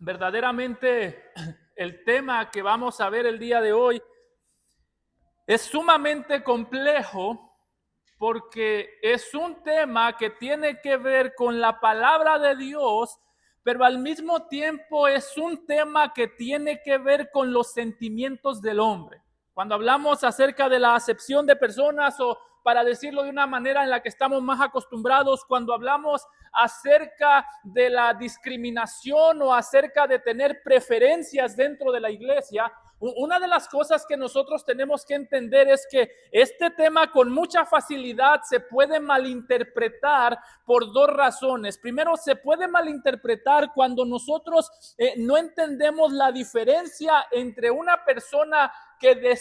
Verdaderamente el tema que vamos a ver el día de hoy es sumamente complejo porque es un tema que tiene que ver con la palabra de Dios, pero al mismo tiempo es un tema que tiene que ver con los sentimientos del hombre. Cuando hablamos acerca de la acepción de personas, o para decirlo de una manera en la que estamos más acostumbrados, cuando hablamos acerca de la discriminación o acerca de tener preferencias dentro de la iglesia, una de las cosas que nosotros tenemos que entender es que este tema con mucha facilidad se puede malinterpretar por dos razones. Primero, se puede malinterpretar cuando nosotros no entendemos la diferencia entre una persona que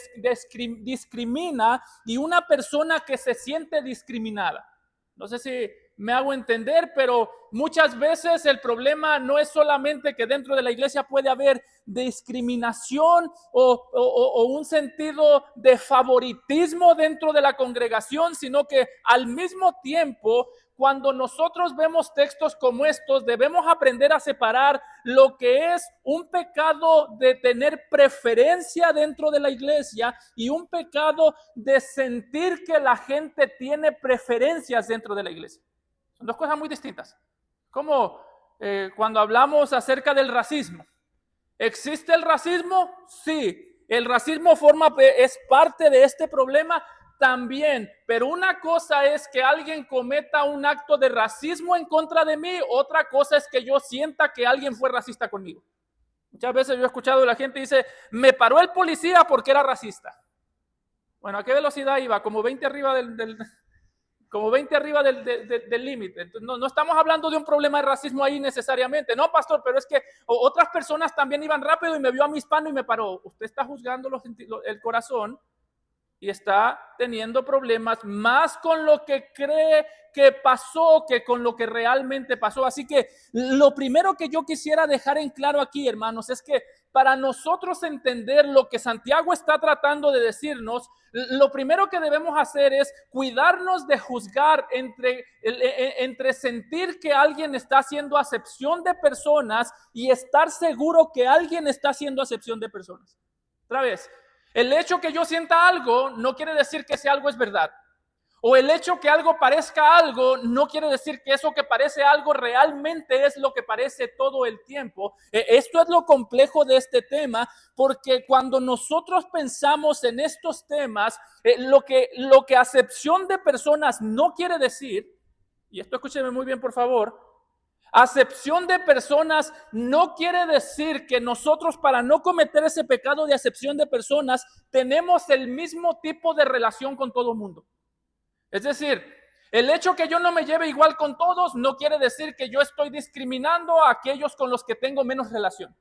discrimina y una persona que se siente discriminada. No sé si me hago entender, pero muchas veces el problema no es solamente que dentro de la iglesia puede haber discriminación o un sentido de favoritismo dentro de la congregación, sino que al mismo tiempo, cuando nosotros vemos textos como estos, debemos aprender a separar lo que es un pecado de tener preferencia dentro de la iglesia y un pecado de sentir que la gente tiene preferencias dentro de la iglesia. Son dos cosas muy distintas. Como cuando hablamos acerca del racismo. ¿Existe el racismo? Sí. ¿El racismo es parte de este problema? También. Pero una cosa es que alguien cometa un acto de racismo en contra de mí, otra cosa es que yo sienta que alguien fue racista conmigo. Muchas veces yo he escuchado a la gente dice, me paró el policía porque era racista. Bueno, ¿a qué velocidad iba? Como 20 arriba del límite. No estamos hablando de un problema de racismo ahí necesariamente. No, pastor, pero es que otras personas también iban rápido y me vio a mi hispano y me paró. Usted está juzgando el corazón y está teniendo problemas más con lo que cree que pasó que con lo que realmente pasó. Así que lo primero que yo quisiera dejar en claro aquí, hermanos, es que para nosotros entender lo que Santiago está tratando de decirnos, lo primero que debemos hacer es cuidarnos de juzgar entre sentir que alguien está haciendo acepción de personas y estar seguro que alguien está haciendo acepción de personas. Otra vez, el hecho que yo sienta algo no quiere decir que ese algo es verdad. O el hecho que algo parezca algo no quiere decir que eso que parece algo realmente es lo que parece todo el tiempo. Esto es lo complejo de este tema, porque cuando nosotros pensamos en estos temas, lo que acepción de personas no quiere decir, y esto escúcheme muy bien por favor, acepción de personas no quiere decir que nosotros, para no cometer ese pecado de acepción de personas, tenemos el mismo tipo de relación con todo el mundo. Es decir, el hecho que yo no me lleve igual con todos no quiere decir que yo estoy discriminando a aquellos con los que tengo menos relación.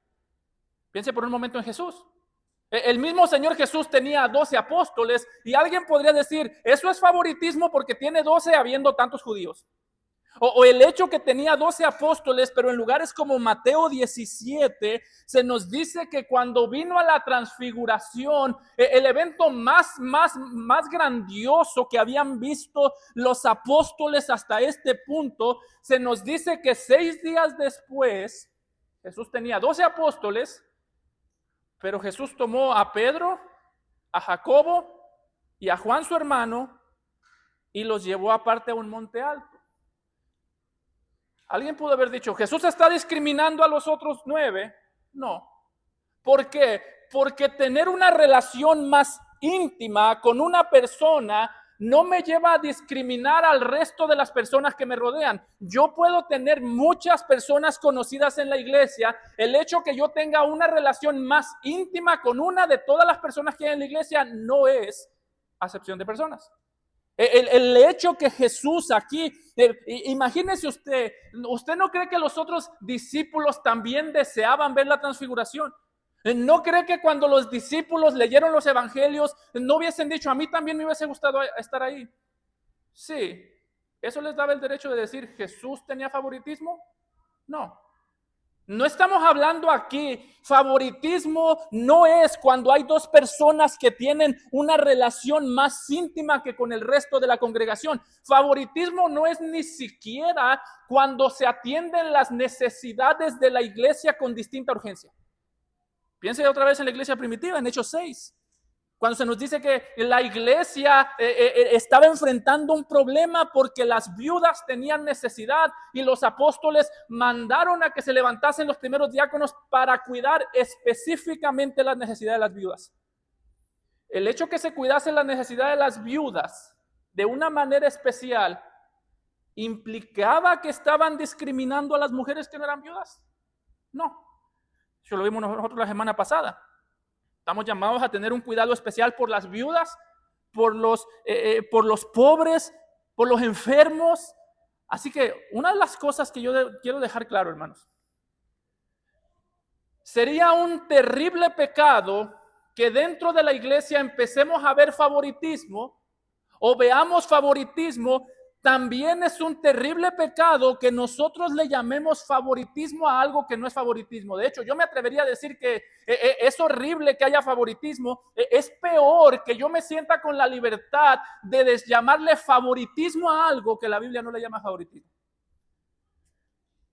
Piense por un momento en Jesús. El mismo Señor Jesús tenía 12 apóstoles y alguien podría decir, eso es favoritismo porque tiene 12 habiendo tantos judíos. O el hecho que tenía 12 apóstoles, pero en lugares como Mateo 17, se nos dice que cuando vino a la transfiguración, el evento más grandioso que habían visto los apóstoles hasta este punto, se nos dice que 6 días después, Jesús tenía 12 apóstoles, pero Jesús tomó a Pedro, a Jacobo y a Juan su hermano y los llevó aparte a un monte alto. Alguien pudo haber dicho, ¿Jesús está discriminando a los otros 9? No. ¿Por qué? Porque tener una relación más íntima con una persona no me lleva a discriminar al resto de las personas que me rodean. Yo puedo tener muchas personas conocidas en la iglesia. El hecho que yo tenga una relación más íntima con una de todas las personas que hay en la iglesia no es acepción de personas. El hecho que Jesús aquí, imagínese usted no cree que los otros discípulos también deseaban ver la transfiguración. ¿No cree que cuando los discípulos leyeron los evangelios no hubiesen dicho, a mí también me hubiese gustado estar ahí? Sí. ¿Eso les daba el derecho de decir Jesús tenía favoritismo? No. No estamos hablando aquí, favoritismo no es cuando hay dos personas que tienen una relación más íntima que con el resto de la congregación. Favoritismo no es ni siquiera cuando se atienden las necesidades de la iglesia con distinta urgencia. Piense otra vez en la iglesia primitiva, en Hechos 6. Cuando se nos dice que la iglesia estaba enfrentando un problema porque las viudas tenían necesidad y los apóstoles mandaron a que se levantasen los primeros diáconos para cuidar específicamente las necesidades de las viudas. El hecho que se cuidase la necesidad de las viudas de una manera especial implicaba que estaban discriminando a las mujeres que no eran viudas. No, eso lo vimos nosotros la semana pasada. Estamos llamados a tener un cuidado especial por las viudas, por los pobres, por los enfermos. Así que una de las cosas que yo quiero dejar claro, hermanos, sería un terrible pecado que dentro de la iglesia empecemos a ver favoritismo o veamos favoritismo. También es un terrible pecado que nosotros le llamemos favoritismo a algo que no es favoritismo. De hecho, yo me atrevería a decir que es horrible que haya favoritismo. Es peor que yo me sienta con la libertad de llamarle favoritismo a algo que la Biblia no le llama favoritismo.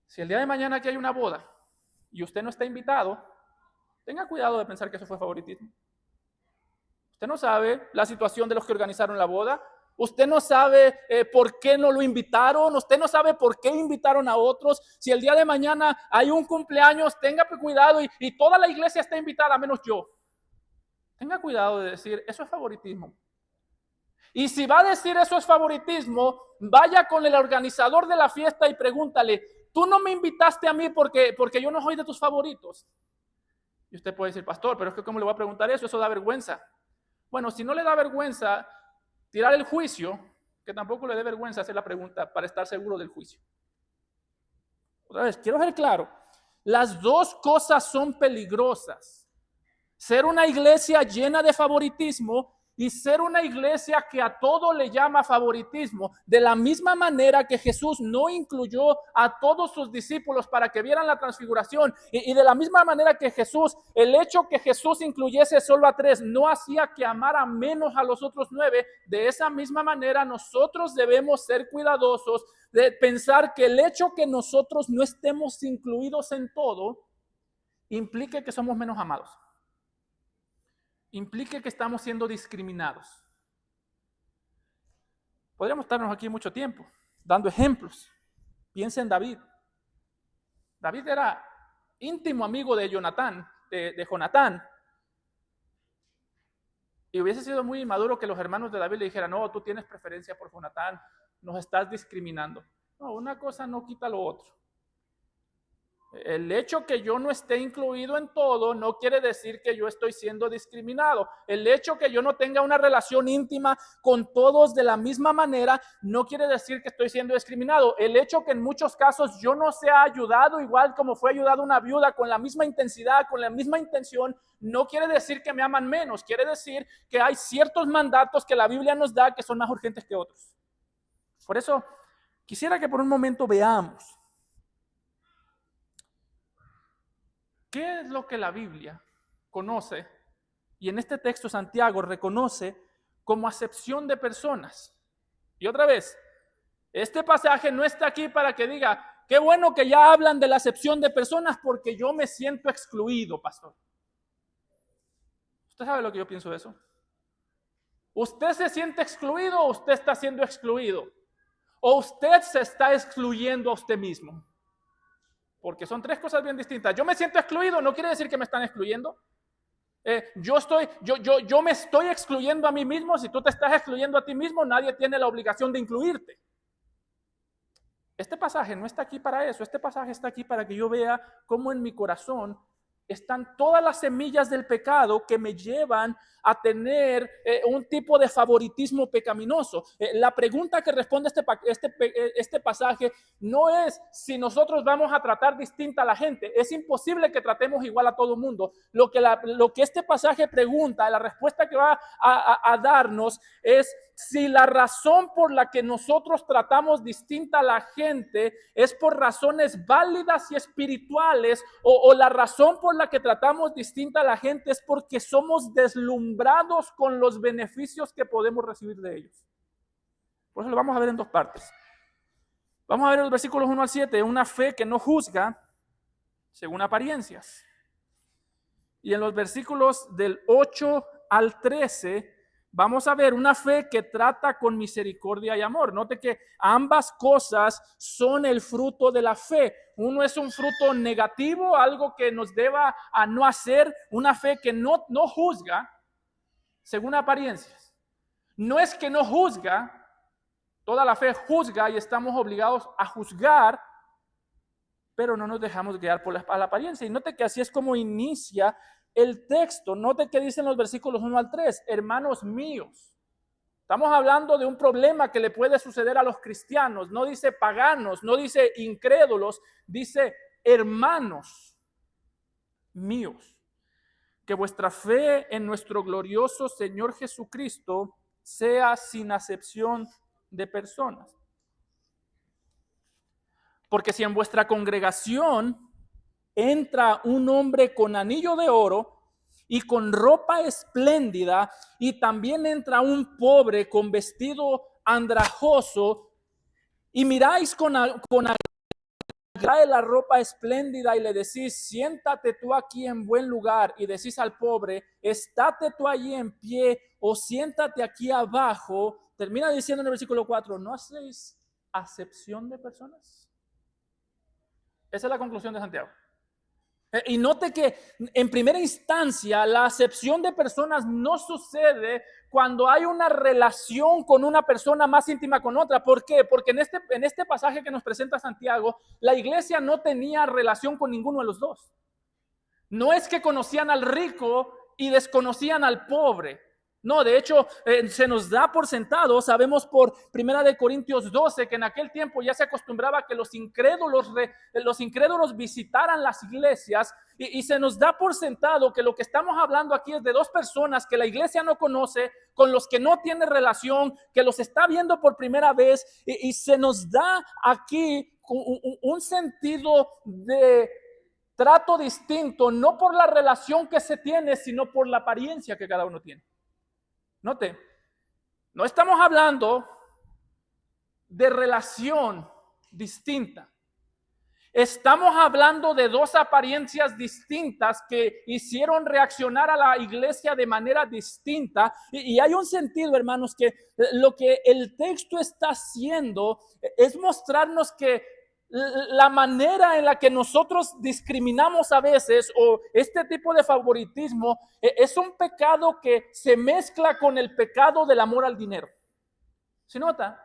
Si el día de mañana aquí hay una boda y usted no está invitado, tenga cuidado de pensar que eso fue favoritismo. Usted no sabe la situación de los que organizaron la boda. Usted no sabe por qué no lo invitaron. Usted no sabe por qué invitaron a otros. Si el día de mañana hay un cumpleaños, tenga cuidado y toda la iglesia está invitada, menos yo. Tenga cuidado de decir, eso es favoritismo. Y si va a decir eso es favoritismo, vaya con el organizador de la fiesta y pregúntale, tú no me invitaste a mí porque yo no soy de tus favoritos. Y usted puede decir, pastor, pero es que ¿cómo le voy a preguntar eso? Eso da vergüenza. Bueno, si no le da vergüenza tirar el juicio, que tampoco le dé vergüenza hacer la pregunta para estar seguro del juicio. Otra vez, quiero ser claro, las dos cosas son peligrosas. Ser una iglesia llena de favoritismo y ser una iglesia que a todo le llama favoritismo, de la misma manera que Jesús no incluyó a todos sus discípulos para que vieran la transfiguración, y de la misma manera que Jesús, el hecho que Jesús incluyese solo a 3 no hacía que amara menos a los otros 9. De esa misma manera nosotros debemos ser cuidadosos de pensar que el hecho que nosotros no estemos incluidos en todo implique que somos menos amados, implique que estamos siendo discriminados. Podríamos estarnos aquí mucho tiempo dando ejemplos. Piensa en David. David era íntimo amigo de Jonatán. Y hubiese sido muy inmaduro que los hermanos de David le dijeran, no, tú tienes preferencia por Jonatán, nos estás discriminando. No, una cosa no quita lo otro. El hecho que yo no esté incluido en todo no quiere decir que yo estoy siendo discriminado. El hecho que yo no tenga una relación íntima con todos de la misma manera no quiere decir que estoy siendo discriminado. El hecho que en muchos casos yo no sea ayudado igual como fue ayudado una viuda con la misma intensidad, con la misma intención, no quiere decir que me aman menos. Quiere decir que hay ciertos mandatos que la Biblia nos da que son más urgentes que otros. Por eso quisiera que por un momento veamos ¿qué es lo que la Biblia conoce? Y en este texto Santiago reconoce como acepción de personas. Y otra vez, este pasaje no está aquí para que diga, qué bueno que ya hablan de la acepción de personas porque yo me siento excluido, pastor. ¿Usted sabe lo que yo pienso de eso? ¿Usted se siente excluido o usted está siendo excluido? ¿O usted se está excluyendo a usted mismo? Porque son 3 cosas bien distintas. Yo me siento excluido, no quiere decir que me están excluyendo. Yo me estoy excluyendo a mí mismo. Si tú te estás excluyendo a ti mismo, nadie tiene la obligación de incluirte. Este pasaje no está aquí para eso. Este pasaje está aquí para que yo vea cómo en mi corazón están todas las semillas del pecado que me llevan a tener un tipo de favoritismo pecaminoso. La pregunta que responde este pasaje no es si nosotros vamos a tratar distinta a la gente. Es imposible que tratemos igual a todo el mundo. Lo que este pasaje pregunta, la respuesta que va a darnos es si la razón por la que nosotros tratamos distinta a la gente es por razones válidas y espirituales, o la razón por la que tratamos distinta a la gente es porque somos deslumbrados con los beneficios que podemos recibir de ellos. Por eso lo vamos a ver en dos partes. Vamos a ver los versículos 1 al 7, una fe que no juzga según apariencias. Y en los versículos del 8 al 13, vamos a ver una fe que trata con misericordia y amor. Note que ambas cosas son el fruto de la fe. Uno es un fruto negativo, algo que nos deba a no hacer, una fe que no juzga según apariencias. No es que no juzga, toda la fe juzga y estamos obligados a juzgar, pero no nos dejamos guiar por la apariencia. Y note que así es como inicia el texto. Note que dicen los versículos 1 al 3, hermanos míos. Estamos hablando de un problema que le puede suceder a los cristianos. No dice paganos, no dice incrédulos, dice hermanos míos. Que vuestra fe en nuestro glorioso Señor Jesucristo sea sin acepción de personas. Porque si en vuestra congregación entra un hombre con anillo de oro y con ropa espléndida, y también entra un pobre con vestido andrajoso, y miráis con trae la ropa espléndida y le decís, siéntate tú aquí en buen lugar, y decís al pobre, estate tú allí en pie o siéntate aquí abajo, termina diciendo en el versículo 4, ¿no hacéis acepción de personas? Esa es la conclusión de Santiago. Y note que en primera instancia la acepción de personas no sucede cuando hay una relación con una persona más íntima con otra. ¿Por qué? Porque en este pasaje que nos presenta Santiago, la iglesia no tenía relación con ninguno de los dos. No es que conocían al rico y desconocían al pobre. No, de hecho, se nos da por sentado, sabemos por 1 Corintios 12, que en aquel tiempo ya se acostumbraba que los incrédulos visitaran las iglesias, y se nos da por sentado que lo que estamos hablando aquí es de dos personas que la iglesia no conoce, con los que no tiene relación, que los está viendo por primera vez, y se nos da aquí un sentido de trato distinto, no por la relación que se tiene, sino por la apariencia que cada uno tiene. Note, no estamos hablando de relación distinta. Estamos hablando de dos apariencias distintas que hicieron reaccionar a la iglesia de manera distinta. Y hay un sentido, hermanos, que lo que el texto está haciendo es mostrarnos que la manera en la que nosotros discriminamos a veces, o este tipo de favoritismo, es un pecado que se mezcla con el pecado del amor al dinero. ¿Se nota?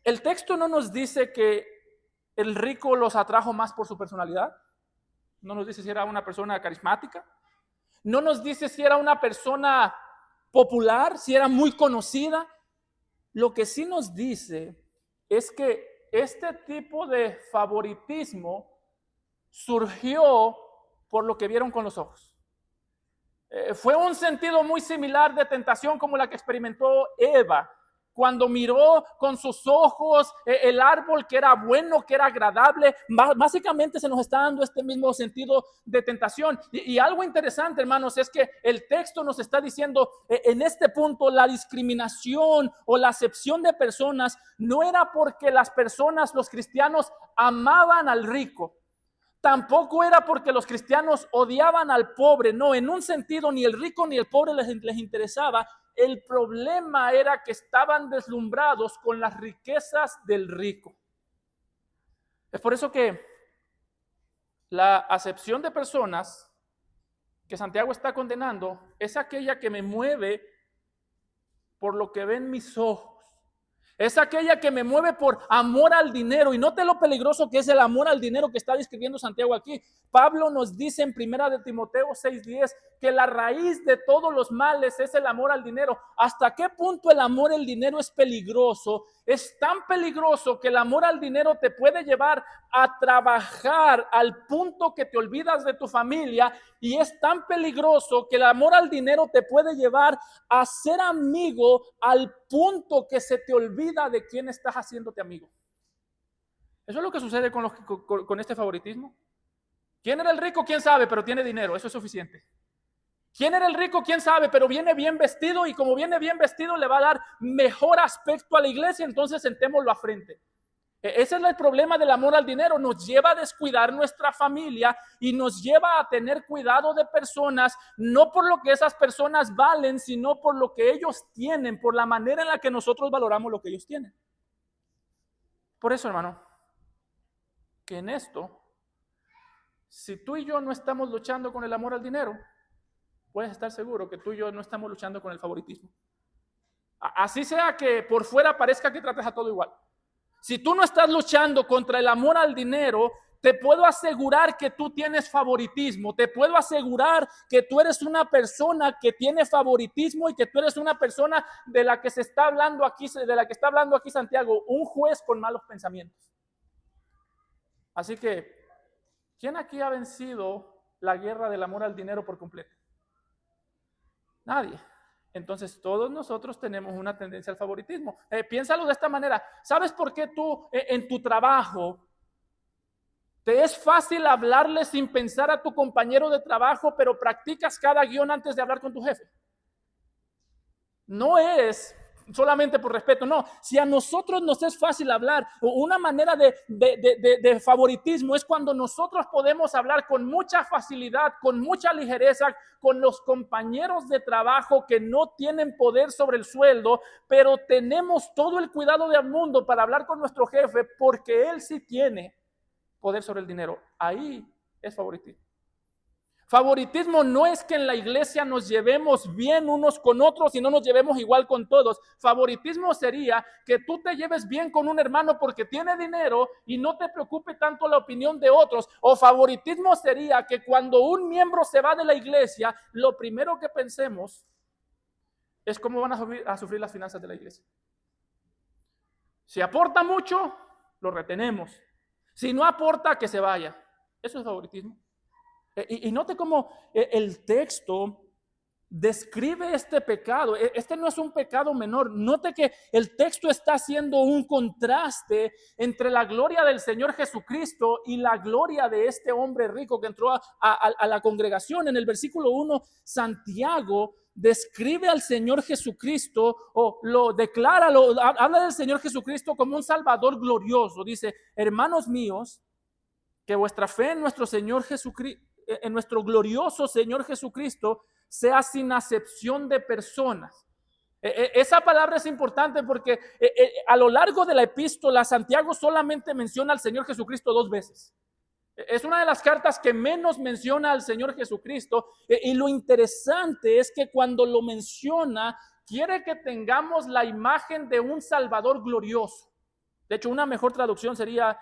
El texto no nos dice que el rico los atrajo más por su personalidad. No nos dice si era una persona carismática. No nos dice si era una persona popular, si era muy conocida. Lo que sí nos dice es que este tipo de favoritismo surgió por lo que vieron con los ojos. Fue un sentido muy similar de tentación como la que experimentó Eva cuando miró con sus ojos el árbol que era bueno, que era agradable. Básicamente se nos está dando este mismo sentido de tentación. Y algo interesante, hermanos, es que el texto nos está diciendo en este punto la discriminación o la acepción de personas no era porque las personas, los cristianos, amaban al rico. Tampoco era porque los cristianos odiaban al pobre. No, en un sentido ni el rico ni el pobre les interesaba. El problema era que estaban deslumbrados con las riquezas del rico. Es por eso que la acepción de personas que Santiago está condenando es aquella que me mueve por lo que ven mis ojos. Es aquella que me mueve por amor al dinero. Y note lo peligroso que es el amor al dinero que está describiendo Santiago aquí. Pablo nos dice en 1 Timoteo 6:10 que la raíz de todos los males es el amor al dinero. ¿Hasta qué punto el amor al dinero es peligroso? Es tan peligroso que el amor al dinero te puede llevar a trabajar al punto que te olvidas de tu familia, y es tan peligroso que el amor al dinero te puede llevar a ser amigo al punto que se te olvida de quién estás haciéndote amigo. Eso es lo que sucede con este favoritismo. ¿Quién era el rico? ¿Quién sabe? Pero tiene dinero, eso es suficiente. ¿Quién era el rico? ¿Quién sabe? Pero viene bien vestido, y como viene bien vestido le va a dar mejor aspecto a la iglesia, entonces sentémoslo a frente. Ese es el problema del amor al dinero. Nos lleva a descuidar nuestra familia y nos lleva a tener cuidado de personas, no por lo que esas personas valen, sino por lo que ellos tienen, por la manera en la que nosotros valoramos lo que ellos tienen. Por eso, hermano, que en esto, si tú y yo no estamos luchando con el amor al dinero, puedes estar seguro que tú y yo no estamos luchando con el favoritismo. Así sea que por fuera parezca que trates a todo igual. Si tú no estás luchando contra el amor al dinero, te puedo asegurar que tú tienes favoritismo. Te puedo asegurar que tú eres una persona que tiene favoritismo y que tú eres una persona de la que se está hablando aquí, de la que está hablando aquí Santiago, un juez con malos pensamientos. Así que, ¿quién aquí ha vencido la guerra del amor al dinero por completo? Nadie. Entonces todos nosotros tenemos una tendencia al favoritismo. Piénsalo de esta manera. ¿Sabes por qué tú en tu trabajo te es fácil hablarle sin pensar a tu compañero de trabajo, pero practicas cada guión antes de hablar con tu jefe? No es solamente por respeto, no. Si a nosotros nos es fácil hablar, una manera de favoritismo es cuando nosotros podemos hablar con mucha facilidad, con mucha ligereza, con los compañeros de trabajo que no tienen poder sobre el sueldo, pero tenemos todo el cuidado del mundo para hablar con nuestro jefe porque él sí tiene poder sobre el dinero. Ahí es favoritismo. Favoritismo no es que en la iglesia nos llevemos bien unos con otros y no nos llevemos igual con todos. Favoritismo sería que tú te lleves bien con un hermano porque tiene dinero y no te preocupe tanto la opinión de otros. O favoritismo sería que cuando un miembro se va de la iglesia, lo primero que pensemos es cómo van a sufrir las finanzas de la iglesia. Si aporta mucho, lo retenemos. Si no aporta, que se vaya. Eso es favoritismo. Y note cómo el texto describe este pecado. Este no es un pecado menor. Note que el texto está haciendo un contraste entre la gloria del Señor Jesucristo y la gloria de este hombre rico que entró a la congregación. En el versículo 1, Santiago describe al Señor Jesucristo o lo declara, habla del Señor Jesucristo como un Salvador glorioso. Dice: hermanos míos, que vuestra fe en nuestro Señor Jesucristo, en nuestro glorioso Señor Jesucristo, sea sin acepción de personas. Esa palabra es importante porque a lo largo de la epístola Santiago solamente menciona al Señor Jesucristo 2 veces. Es una de las cartas que menos menciona al Señor Jesucristo, y lo interesante es que cuando lo menciona quiere que tengamos la imagen de un Salvador glorioso. De hecho, una mejor traducción sería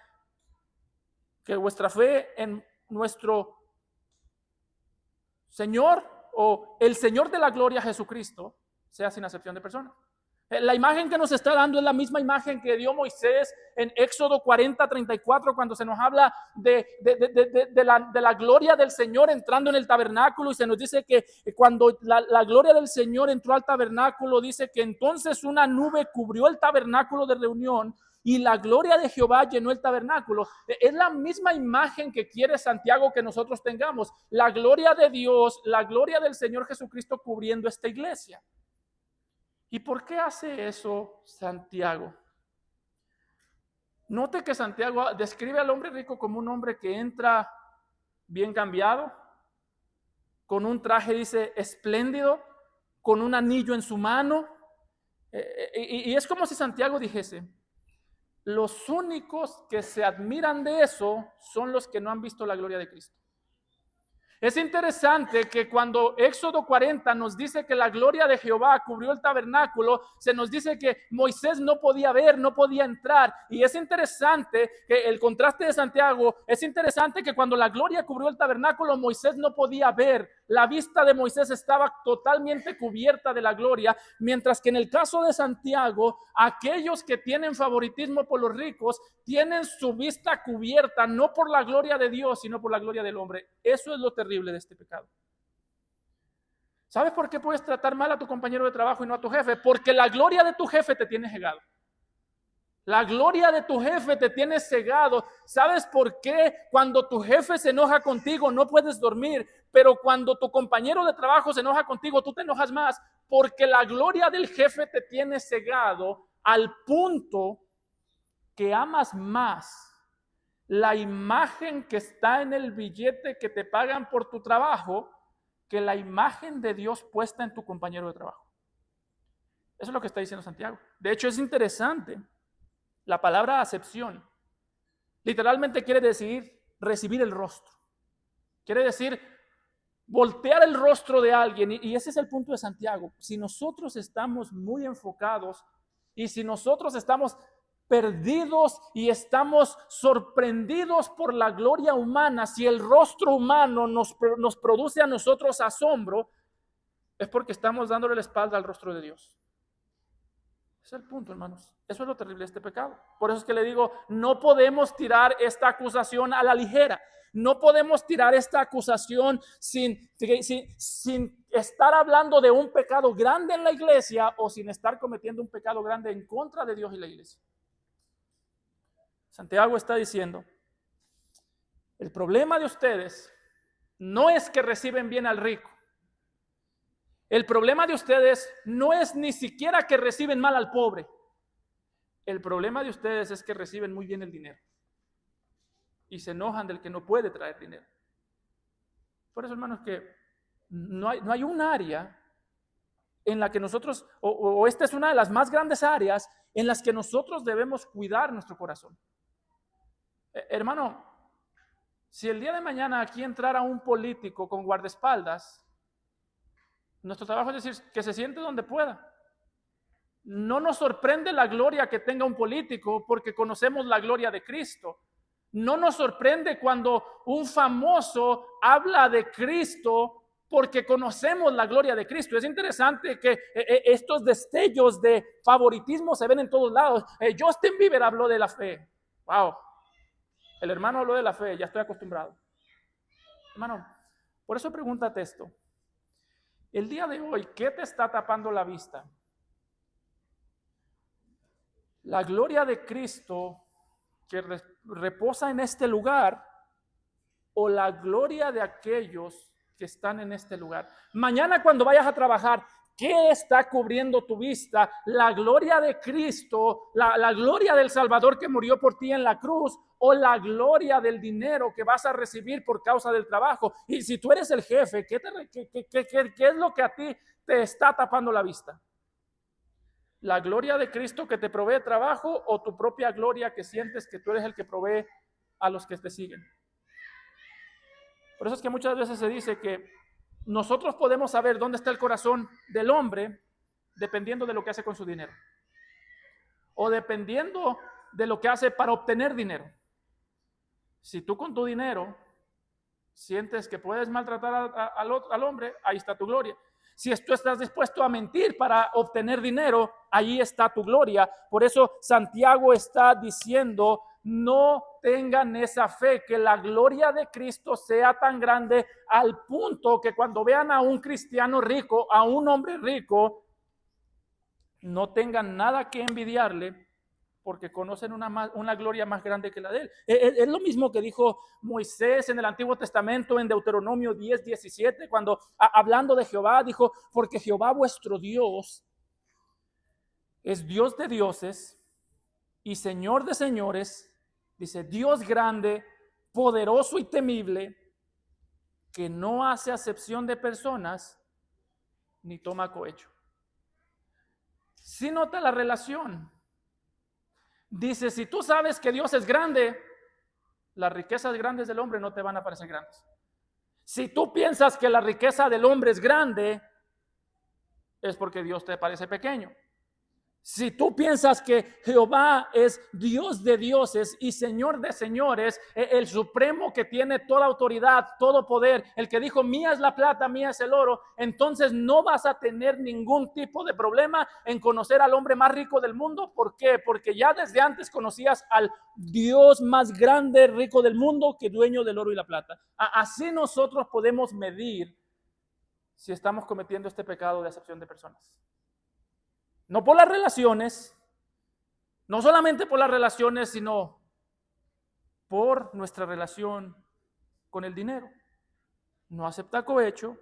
que vuestra fe en nuestro Señor o el Señor de la gloria Jesucristo sea sin acepción de personas. La imagen que nos está dando es la misma imagen que dio Moisés en Éxodo 40:34, cuando se nos habla de la gloria del Señor entrando en el tabernáculo, y se nos dice que cuando la gloria del Señor entró al tabernáculo, dice que entonces una nube cubrió el tabernáculo de reunión y la gloria de Jehová llenó el tabernáculo. Es la misma imagen que quiere Santiago que nosotros tengamos: la gloria de Dios, la gloria del Señor Jesucristo cubriendo esta iglesia. ¿Y por qué hace eso Santiago? Note que Santiago describe al hombre rico como un hombre que entra bien cambiado, con un traje, dice, espléndido, con un anillo en su mano. Y es como si Santiago dijese: los únicos que se admiran de eso son los que no han visto la gloria de Cristo. Es interesante que cuando Éxodo 40 nos dice que la gloria de Jehová cubrió el tabernáculo, se nos dice que Moisés no podía ver, no podía entrar. Y es interesante que el contraste de Santiago, es interesante que cuando la gloria cubrió el tabernáculo, Moisés no podía ver. La vista de Moisés estaba totalmente cubierta de la gloria, mientras que en el caso de Santiago, aquellos que tienen favoritismo por los ricos tienen su vista cubierta no por la gloria de Dios, sino por la gloria del hombre. Eso es lo terrible de este pecado. ¿Sabes por qué puedes tratar mal a tu compañero de trabajo y no a tu jefe? Porque la gloria de tu jefe te tiene cegado. La gloria de tu jefe te tiene cegado. ¿Sabes por qué? Cuando tu jefe se enoja contigo no puedes dormir, pero cuando tu compañero de trabajo se enoja contigo, tú te enojas más, porque la gloria del jefe te tiene cegado al punto que amas más la imagen que está en el billete que te pagan por tu trabajo que la imagen de Dios puesta en tu compañero de trabajo. Eso es lo que está diciendo Santiago. De hecho, es interesante. La palabra acepción literalmente quiere decir recibir el rostro. Quiere decir voltear el rostro de alguien. Y ese es el punto de Santiago. Si nosotros estamos muy enfocados y si nosotros estamos perdidos y estamos sorprendidos por la gloria humana, si el rostro humano nos produce a nosotros asombro, es porque estamos dándole la espalda al rostro de Dios. Ese es el punto, hermanos. Eso es lo terrible de este pecado. Por eso es que le digo, no podemos tirar esta acusación a la ligera. No podemos tirar esta acusación sin estar hablando de un pecado grande en la iglesia o sin estar cometiendo un pecado grande en contra de Dios y la iglesia. Santiago está diciendo, el problema de ustedes no es que reciben bien al rico. El problema de ustedes no es ni siquiera que reciben mal al pobre. El problema de ustedes es que reciben muy bien el dinero y se enojan del que no puede traer dinero. Por eso, hermanos, que no hay un área en la que nosotros, o esta es una de las más grandes áreas en las que nosotros debemos cuidar nuestro corazón. Hermano, si el día de mañana aquí entrara un político con guardaespaldas, nuestro trabajo es decir que se siente donde pueda. No nos sorprende la gloria que tenga un político porque conocemos la gloria de Cristo. No nos sorprende cuando un famoso habla de Cristo porque conocemos la gloria de Cristo. Es interesante que estos destellos de favoritismo se ven en todos lados. Justin Bieber habló de la fe. Wow. El hermano habló de la fe, ya estoy acostumbrado. Hermano, por eso pregúntate esto. El día de hoy, ¿qué te está tapando la vista? La gloria de Cristo que reposa en este lugar o la gloria de aquellos que están en este lugar. Mañana cuando vayas a trabajar, ¿qué está cubriendo tu vista? ¿La gloria de Cristo, la gloria del Salvador que murió por ti en la cruz o la gloria del dinero que vas a recibir por causa del trabajo? Y si tú eres el jefe, ¿qué es lo que a ti te está tapando la vista? ¿La gloria de Cristo que te provee trabajo o tu propia gloria que sientes que tú eres el que provee a los que te siguen? Por eso es que muchas veces se dice que nosotros podemos saber dónde está el corazón del hombre dependiendo de lo que hace con su dinero o dependiendo de lo que hace para obtener dinero. Si tú con tu dinero sientes que puedes maltratar al hombre, ahí está tu gloria. Si tú estás dispuesto a mentir para obtener dinero, ahí está tu gloria. Por eso Santiago está diciendo, no tengan esa fe, que la gloria de Cristo sea tan grande al punto que cuando vean a un cristiano rico, a un hombre rico, no tengan nada que envidiarle porque conocen una gloria más grande que la de él. Es lo mismo que dijo Moisés en el Antiguo Testamento en Deuteronomio 10:17, cuando hablando de Jehová dijo, porque Jehová vuestro Dios es Dios de dioses y Señor de señores, dice, Dios grande, poderoso y temible, que no hace acepción de personas ni toma cohecho. Si nota la relación. Dice, si tú sabes que Dios es grande, las riquezas grandes del hombre no te van a parecer grandes. Si tú piensas que la riqueza del hombre es grande, es porque Dios te parece pequeño. Si tú piensas que Jehová es Dios de dioses y Señor de señores, el supremo que tiene toda autoridad, todo poder, el que dijo, mía es la plata, mía es el oro, entonces no vas a tener ningún tipo de problema en conocer al hombre más rico del mundo. ¿Por qué? Porque ya desde antes conocías al Dios más grande, rico del mundo, que dueño del oro y la plata. Así nosotros podemos medir si estamos cometiendo este pecado de acepción de personas. No por las relaciones, no solamente por las relaciones, sino por nuestra relación con el dinero. No acepta cohecho.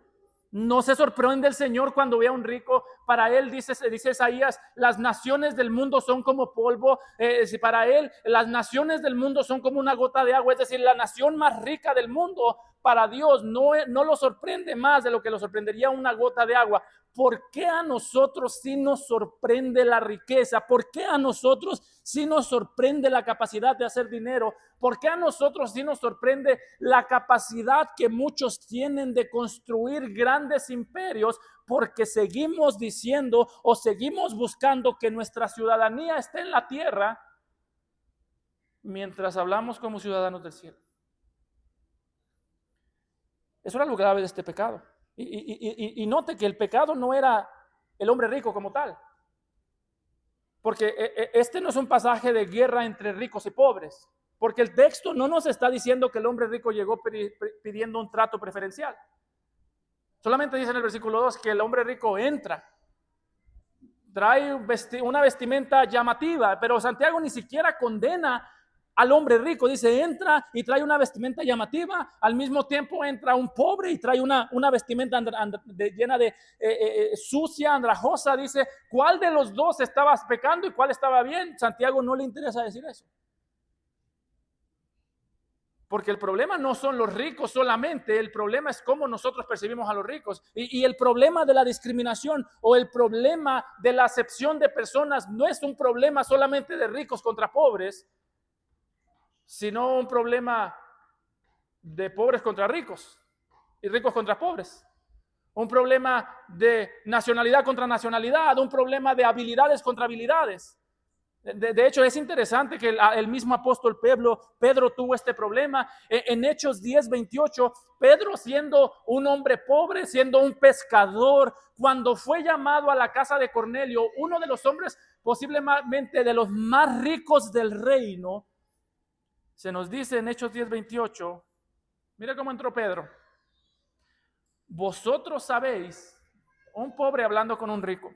No se sorprende el Señor cuando ve a un rico. Para él, dice Isaías, las naciones del mundo son como polvo. Para él, las naciones del mundo son como una gota de agua. Es decir, la nación más rica del mundo, para Dios, no lo sorprende más de lo que lo sorprendería una gota de agua. ¿Por qué a nosotros sí nos sorprende la riqueza? ¿Por qué a nosotros sí nos sorprende la capacidad de hacer dinero? ¿Por qué a nosotros sí nos sorprende la capacidad que muchos tienen de construir grandes imperios? Porque seguimos diciendo o seguimos buscando que nuestra ciudadanía esté en la tierra mientras hablamos como ciudadanos del cielo. Eso era lo grave de este pecado. Y note que el pecado no era el hombre rico como tal. Porque este no es un pasaje de guerra entre ricos y pobres. Porque el texto no nos está diciendo que el hombre rico llegó pidiendo un trato preferencial. Solamente dice en el versículo 2 que el hombre rico entra, trae una vestimenta llamativa, pero Santiago ni siquiera condena al hombre rico. Dice, entra y trae una vestimenta llamativa, al mismo tiempo entra un pobre y trae una vestimenta llena de sucia, andrajosa. Dice, ¿cuál de los dos estaba pecando y cuál estaba bien? Santiago no le interesa decir eso. Porque el problema no son los ricos solamente, el problema es cómo nosotros percibimos a los ricos. Y el problema de la discriminación o el problema de la acepción de personas no es un problema solamente de ricos contra pobres, sino un problema de pobres contra ricos y ricos contra pobres. Un problema de nacionalidad contra nacionalidad, un problema de habilidades contra habilidades. De hecho, es interesante que el mismo apóstol Pedro tuvo este problema. En Hechos 10:28, Pedro, siendo un hombre pobre, siendo un pescador, cuando fue llamado a la casa de Cornelio, uno de los hombres posiblemente de los más ricos del reino, se nos dice en Hechos 10:28, mira cómo entró Pedro. Vosotros sabéis, un pobre hablando con un rico,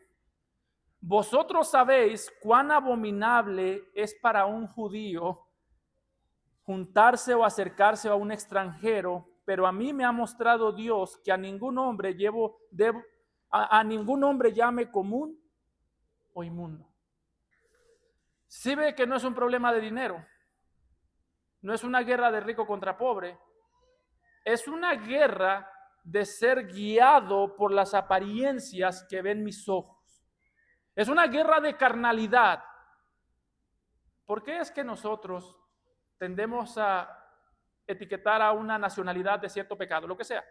vosotros sabéis cuán abominable es para un judío juntarse o acercarse a un extranjero, pero a mí me ha mostrado Dios que a ningún hombre a ningún hombre llame común o inmundo. Si ve que no es un problema de dinero, no es una guerra de rico contra pobre, es una guerra de ser guiado por las apariencias que ven mis ojos. Es una guerra de carnalidad. ¿Por qué es que nosotros tendemos a etiquetar a una nacionalidad de cierto pecado, lo que sea?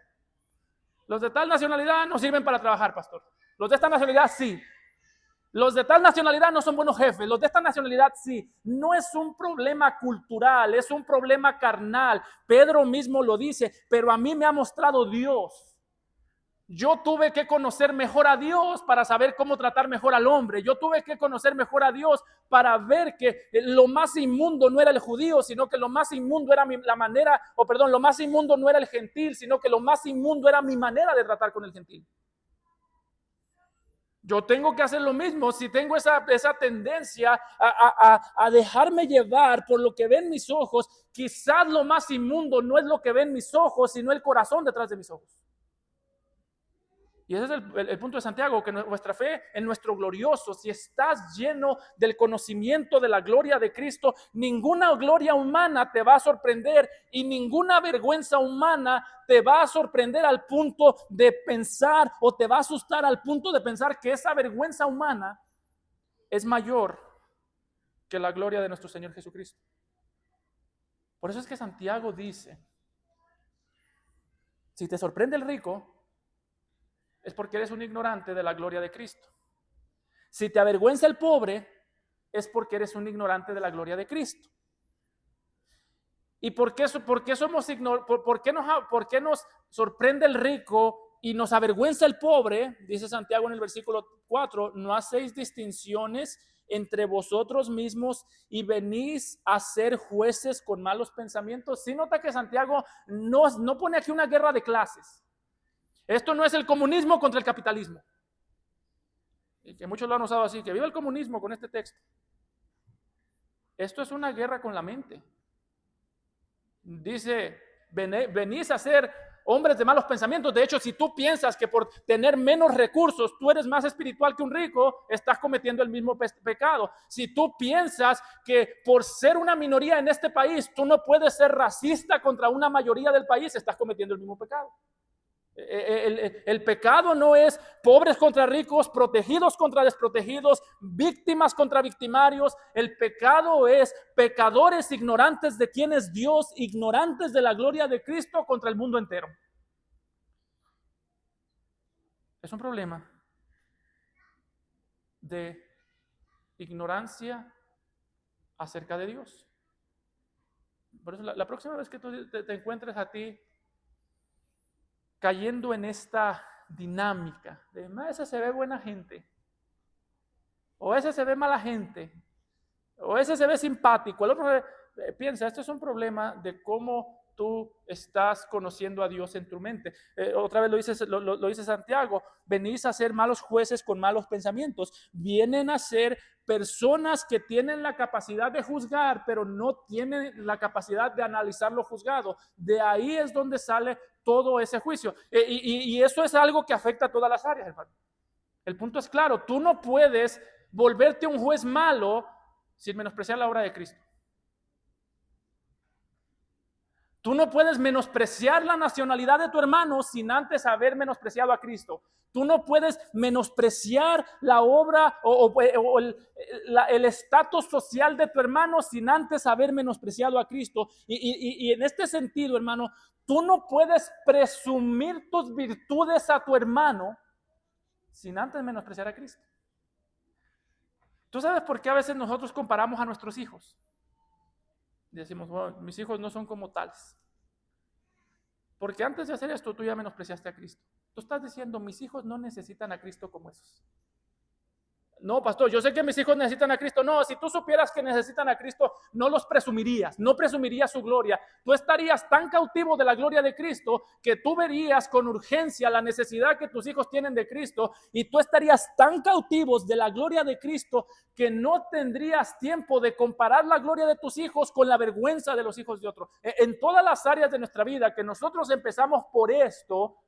Los de tal nacionalidad no sirven para trabajar, pastor. Los de esta nacionalidad sí. Los de tal nacionalidad no son buenos jefes. Los de esta nacionalidad sí. No es un problema cultural, es un problema carnal. Pedro mismo lo dice, pero a mí me ha mostrado Dios. Yo tuve que conocer mejor a Dios para saber cómo tratar mejor al hombre. Yo tuve que conocer mejor a Dios para ver que lo más inmundo no era el judío, sino que lo más inmundo era lo más inmundo no era el gentil, sino que lo más inmundo era mi manera de tratar con el gentil. Yo tengo que hacer lo mismo si tengo esa tendencia a dejarme llevar por lo que ven mis ojos. Quizás lo más inmundo no es lo que ven mis ojos, sino el corazón detrás de mis ojos. Y ese es el punto de Santiago, que nuestra fe en nuestro glorioso, si estás lleno del conocimiento de la gloria de Cristo, ninguna gloria humana te va a sorprender y ninguna vergüenza humana te va a sorprender al punto de pensar o te va a asustar al punto de pensar que esa vergüenza humana es mayor que la gloria de nuestro Señor Jesucristo. Por eso es que Santiago dice, si te sorprende el rico, es porque eres un ignorante de la gloria de Cristo. Si te avergüenza el pobre, es porque eres un ignorante de la gloria de Cristo. ¿Y por qué nos sorprende el rico y nos avergüenza el pobre? Dice Santiago en el versículo 4, no hacéis distinciones entre vosotros mismos y venís a ser jueces con malos pensamientos. Sí nota que Santiago no pone aquí una guerra de clases. Esto no es el comunismo contra el capitalismo. Y que muchos lo han usado así, que viva el comunismo con este texto. Esto es una guerra con la mente. Dice, venís a ser hombres de malos pensamientos. De hecho, si tú piensas que por tener menos recursos tú eres más espiritual que un rico, estás cometiendo el mismo pecado. Si tú piensas que por ser una minoría en este país tú no puedes ser racista contra una mayoría del país, estás cometiendo el mismo pecado. El pecado no es pobres contra ricos, protegidos contra desprotegidos, víctimas contra victimarios. El pecado es pecadores ignorantes de quién es Dios, ignorantes de la gloria de Cristo contra el mundo entero. Es un problema de ignorancia acerca de Dios. Por eso la próxima vez que tú te encuentres a ti cayendo en esta dinámica de ese se ve buena gente, o ese se ve mala gente, o ese se ve simpático, el otro piensa, esto es un problema de cómo tú estás conociendo a Dios en tu mente. Otra vez lo dice Santiago, venís a ser malos jueces con malos pensamientos, vienen a ser personas que tienen la capacidad de juzgar, pero no tienen la capacidad de analizar lo juzgado. De ahí es donde sale todo ese juicio. Y eso es algo que afecta a todas las áreas, hermano. El punto es claro, tú no puedes volverte un juez malo sin menospreciar la obra de Cristo. Tú no puedes menospreciar la nacionalidad de tu hermano sin antes haber menospreciado a Cristo. Tú no puedes menospreciar la obra o el estatus social de tu hermano sin antes haber menospreciado a Cristo. Y en este sentido, hermano, tú no puedes presumir tus virtudes a tu hermano sin antes menospreciar a Cristo. ¿Tú sabes por qué a veces nosotros comparamos a nuestros hijos? Y decimos, bueno, mis hijos no son como tales. Porque antes de hacer esto, tú ya menospreciaste a Cristo. Tú estás diciendo, mis hijos no necesitan a Cristo como esos. No, pastor, yo sé que mis hijos necesitan a Cristo. No, si tú supieras que necesitan a Cristo, no los presumirías, no presumirías su gloria. Tú estarías tan cautivo de la gloria de Cristo que tú verías con urgencia la necesidad que tus hijos tienen de Cristo, y tú estarías tan cautivos de la gloria de Cristo que no tendrías tiempo de comparar la gloria de tus hijos con la vergüenza de los hijos de otros. En todas las áreas de nuestra vida que nosotros empezamos por esto,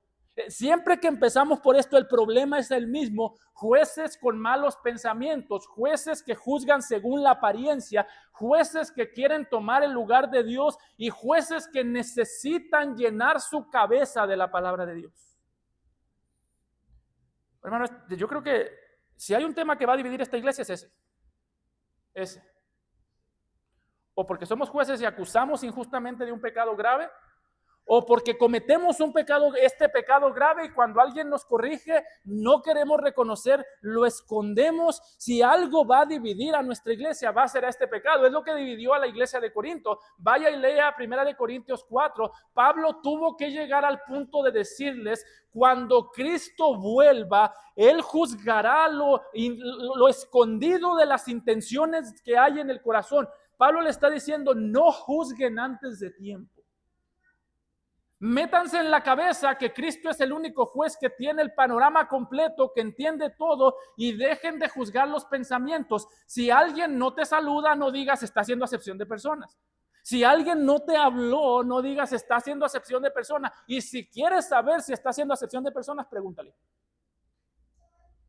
siempre que empezamos por esto, el problema es el mismo: jueces con malos pensamientos, jueces que juzgan según la apariencia, jueces que quieren tomar el lugar de Dios y jueces que necesitan llenar su cabeza de la palabra de Dios. Hermanos, yo creo que si hay un tema que va a dividir esta iglesia es ese. O porque somos jueces y acusamos injustamente de un pecado grave, o porque cometemos este pecado grave, y cuando alguien nos corrige no queremos reconocer, lo escondemos. Si algo va a dividir a nuestra iglesia, va a ser este pecado. Es lo que dividió a la iglesia de Corinto. Vaya y lea 1 Corintios 4. Pablo tuvo que llegar al punto de decirles: cuando Cristo vuelva, Él juzgará lo escondido de las intenciones que hay en el corazón. Pablo le está diciendo: no juzguen antes de tiempo. Métanse en la cabeza que Cristo es el único juez que tiene el panorama completo, que entiende todo, y dejen de juzgar los pensamientos. Si alguien no te saluda, no digas está haciendo acepción de personas. Si alguien no te habló, no digas está haciendo acepción de personas. Y si quieres saber si está haciendo acepción de personas, pregúntale.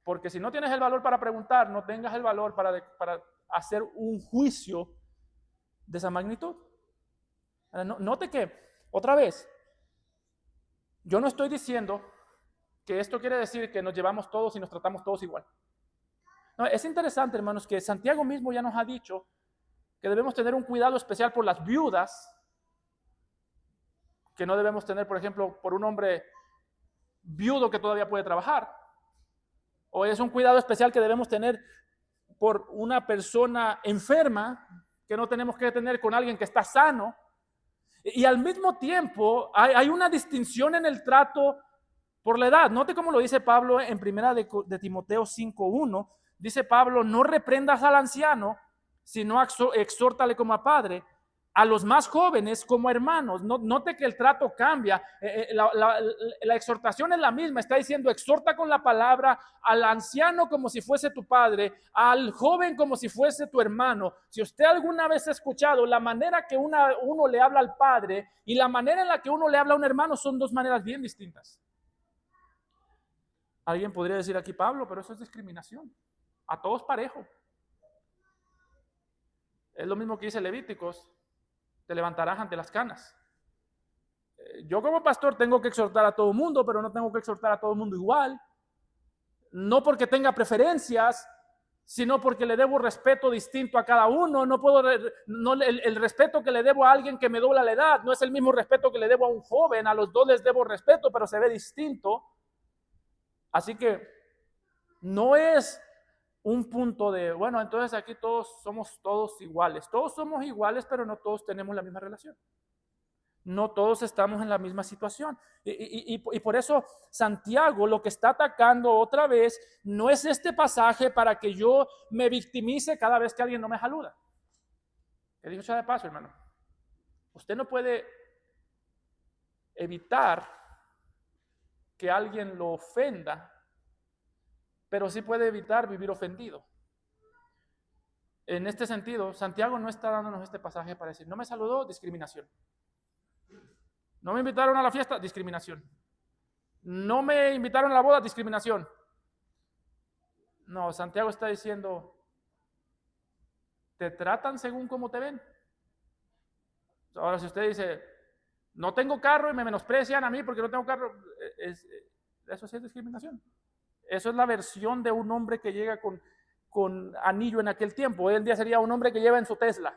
Porque si no tienes el valor para preguntar, no tengas el valor para hacer un juicio de esa magnitud. Note que, otra vez, yo no estoy diciendo que esto quiere decir que nos llevamos todos y nos tratamos todos igual. No, es interesante, hermanos, que Santiago mismo ya nos ha dicho que debemos tener un cuidado especial por las viudas, que no debemos tener, por ejemplo, por un hombre viudo que todavía puede trabajar. O es un cuidado especial que debemos tener por una persona enferma, que no tenemos que tener con alguien que está sano. Y al mismo tiempo hay una distinción en el trato por la edad. Note cómo lo dice Pablo en 1 de Timoteo 5:1. Dice Pablo: no reprendas al anciano, sino exhórtale como a padre. a los más jóvenes como hermanos. Note que el trato cambia. La exhortación es la misma. Está diciendo, exhorta con la palabra al anciano como si fuese tu padre, al joven como si fuese tu hermano. Si usted alguna vez ha escuchado la manera que uno le habla al padre y la manera en la que uno le habla a un hermano, son dos maneras bien distintas. Alguien podría decir aquí, Pablo, pero eso es discriminación. A todos parejo. Es lo mismo que dice Levíticos. Te levantarás ante las canas. Yo como pastor tengo que exhortar a todo el mundo, pero no tengo que exhortar a todo el mundo igual. No porque tenga preferencias, sino porque le debo respeto distinto a cada uno. No puedo, el respeto que le debo a alguien que me dobla la edad no es el mismo respeto que le debo a un joven. A los dos les debo respeto, pero se ve distinto. Así que no es un punto de, bueno, entonces aquí todos somos todos iguales. Todos somos iguales, pero no todos tenemos la misma relación. No todos estamos en la misma situación. Y por eso Santiago lo que está atacando otra vez no es este pasaje para que yo me victimice cada vez que alguien no me saluda. Que dicho sea de paso, hermano, usted no puede evitar que alguien lo ofenda, pero sí puede evitar vivir ofendido. En este sentido, Santiago no está dándonos este pasaje para decir, no me saludó, discriminación. No me invitaron a la fiesta, discriminación. No me invitaron a la boda, discriminación. No, Santiago está diciendo, te tratan según cómo te ven. Ahora, si usted dice, no tengo carro y me menosprecian a mí porque no tengo carro, eso sí es discriminación. Eso es la versión de un hombre que llega con anillo en aquel tiempo. Hoy en día sería un hombre que lleva en su Tesla.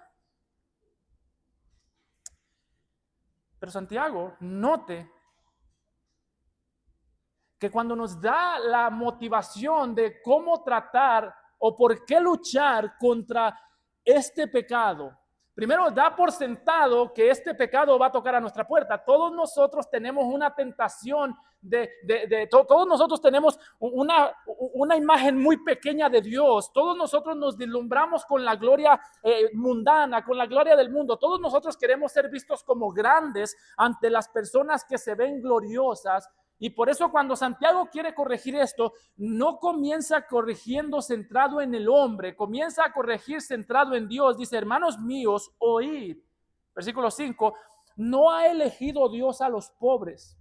Pero Santiago, note que cuando nos da la motivación de cómo tratar o por qué luchar contra este pecado, primero da por sentado que este pecado va a tocar a nuestra puerta. Todos nosotros tenemos una tentación todos nosotros tenemos una imagen muy pequeña de Dios. Todos nosotros nos deslumbramos con la gloria mundana, con la gloria del mundo. Todos nosotros queremos ser vistos como grandes ante las personas que se ven gloriosas. Y por eso cuando Santiago quiere corregir esto, no comienza corrigiendo centrado en el hombre, comienza a corregir centrado en Dios. Dice, hermanos míos, oíd. Versículo 5, no ha elegido Dios a los pobres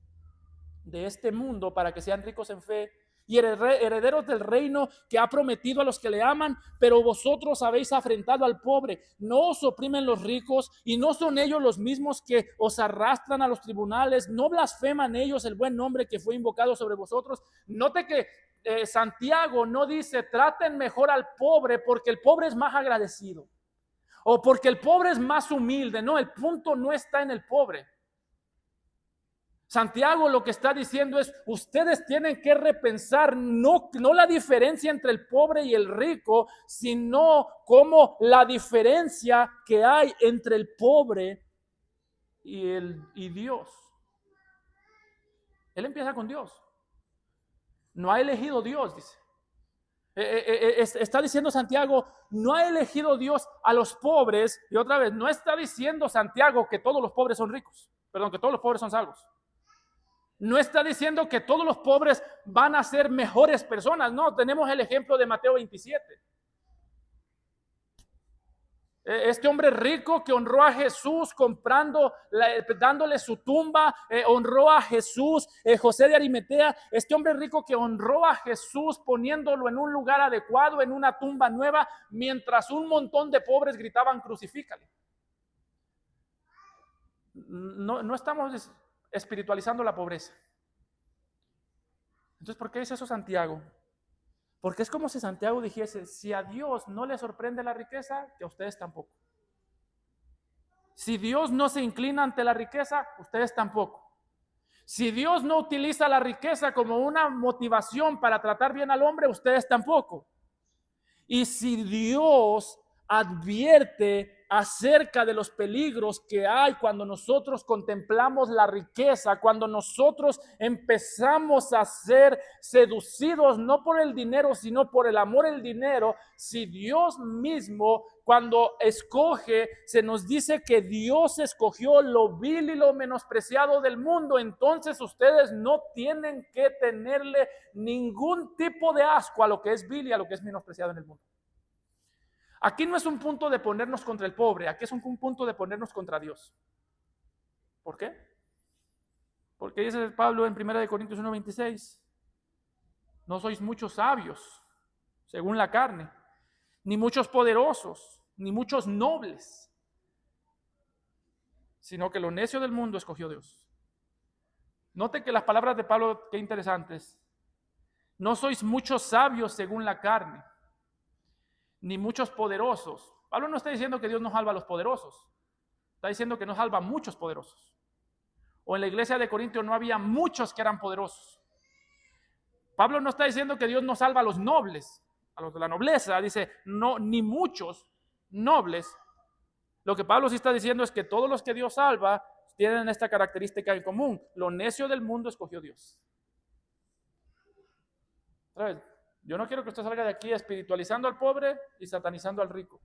de este mundo para que sean ricos en fe y herederos del reino que ha prometido a los que le aman, pero vosotros habéis afrentado al pobre. No os oprimen los ricos y no son ellos los mismos que os arrastran a los tribunales. No blasfeman ellos el buen nombre que fue invocado sobre vosotros. Note que Santiago no dice traten mejor al pobre porque el pobre es más agradecido o porque el pobre es más humilde. No, el punto no está en el pobre. Santiago lo que está diciendo es, ustedes tienen que repensar no la diferencia entre el pobre y el rico, sino como la diferencia que hay entre el pobre y Dios. Él empieza con Dios. No ha elegido Dios, dice. Está diciendo Santiago, no ha elegido Dios a los pobres. Y otra vez, no está diciendo Santiago que todos los pobres son ricos. Perdón, que todos los pobres son salvos. No está diciendo que todos los pobres van a ser mejores personas. No, tenemos el ejemplo de Mateo 27. Este hombre rico que honró a Jesús dándole su tumba, honró a Jesús, José de Arimatea, este hombre rico que honró a Jesús poniéndolo en un lugar adecuado, en una tumba nueva, mientras un montón de pobres gritaban crucifícale. No estamos espiritualizando la pobreza. Entonces, ¿por qué dice eso Santiago? Porque es como si Santiago dijese, si a Dios no le sorprende la riqueza, que a ustedes tampoco. Si Dios no se inclina ante la riqueza, ustedes tampoco. Si Dios no utiliza la riqueza como una motivación para tratar bien al hombre, ustedes tampoco. Y si Dios advierte acerca de los peligros que hay cuando nosotros contemplamos la riqueza, cuando nosotros empezamos a ser seducidos no por el dinero, sino por el amor al dinero. Si Dios mismo, cuando escoge, se nos dice que Dios escogió lo vil y lo menospreciado del mundo, entonces ustedes no tienen que tenerle ningún tipo de asco a lo que es vil y a lo que es menospreciado en el mundo. Aquí no es un punto de ponernos contra el pobre, aquí es un punto de ponernos contra Dios. ¿Por qué? Porque dice Pablo en 1 Corintios 1:26, no sois muchos sabios, según la carne, ni muchos poderosos, ni muchos nobles, sino que lo necio del mundo escogió Dios. Note que las palabras de Pablo, qué interesantes. No sois muchos sabios según la carne, ni muchos poderosos. Pablo no está diciendo que Dios no salva a los poderosos, está diciendo que no salva a muchos poderosos. O en la iglesia de Corintios no había muchos que eran poderosos. Pablo no está diciendo que Dios no salva a los nobles, a los de la nobleza, dice no, ni muchos nobles. Lo que Pablo sí está diciendo es que todos los que Dios salva tienen esta característica en común: lo necio del mundo escogió Dios. ¿Sabes? Yo no quiero que usted salga de aquí espiritualizando al pobre y satanizando al rico.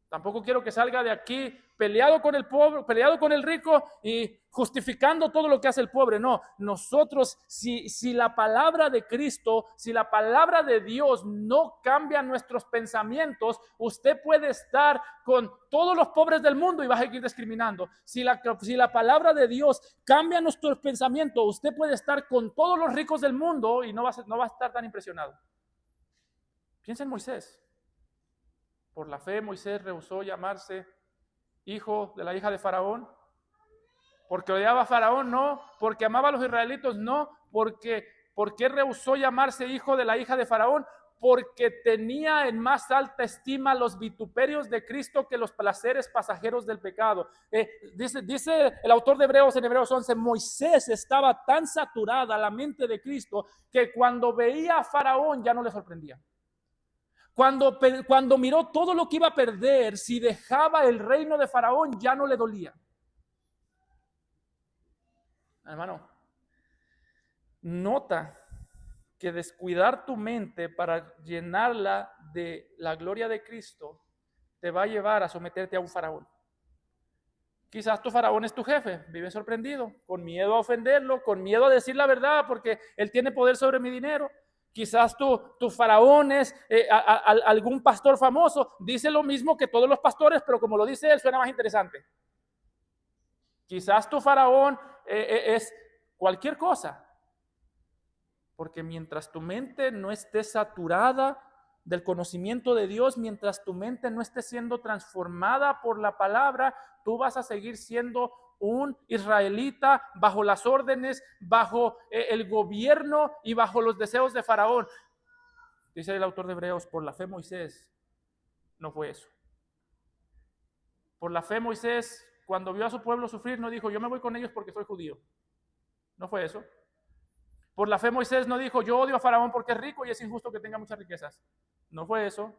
Tampoco quiero que salga de aquí peleado con el pobre, peleado con el rico y justificando todo lo que hace el pobre. No, nosotros, si la palabra de Cristo, si la palabra de Dios no cambia nuestros pensamientos, usted puede estar con todos los pobres del mundo y va a seguir discriminando. Si la palabra de Dios cambia nuestros pensamientos, usted puede estar con todos los ricos del mundo y no va a estar tan impresionado. Piensa en Moisés. Por la fe, Moisés rehusó llamarse hijo de la hija de Faraón. Porque odiaba a Faraón, no. Porque amaba a los israelitos, no. ¿Por qué rehusó llamarse hijo de la hija de Faraón? Porque tenía en más alta estima los vituperios de Cristo que los placeres pasajeros del pecado. Dice el autor de Hebreos en Hebreos 11, Moisés estaba tan saturada la mente de Cristo que cuando veía a Faraón ya no le sorprendía. Cuando miró todo lo que iba a perder, si dejaba el reino de Faraón, ya no le dolía. Hermano, nota que descuidar tu mente para llenarla de la gloria de Cristo te va a llevar a someterte a un faraón. Quizás tu faraón es tu jefe, vive sorprendido, con miedo a ofenderlo, con miedo a decir la verdad porque él tiene poder sobre mi dinero. Quizás tu faraón es algún pastor famoso, dice lo mismo que todos los pastores, pero como lo dice él, suena más interesante. Quizás tu faraón es cualquier cosa, porque mientras tu mente no esté saturada del conocimiento de Dios, mientras tu mente no esté siendo transformada por la palabra, tú vas a seguir siendo un israelita bajo las órdenes, bajo el gobierno y bajo los deseos de Faraón. Dice el autor de Hebreos, por la fe Moisés no fue eso. Por la fe Moisés, cuando vio a su pueblo sufrir, no dijo, yo me voy con ellos porque soy judío. No fue eso. Por la fe Moisés no dijo, yo odio a Faraón porque es rico y es injusto que tenga muchas riquezas. No fue eso.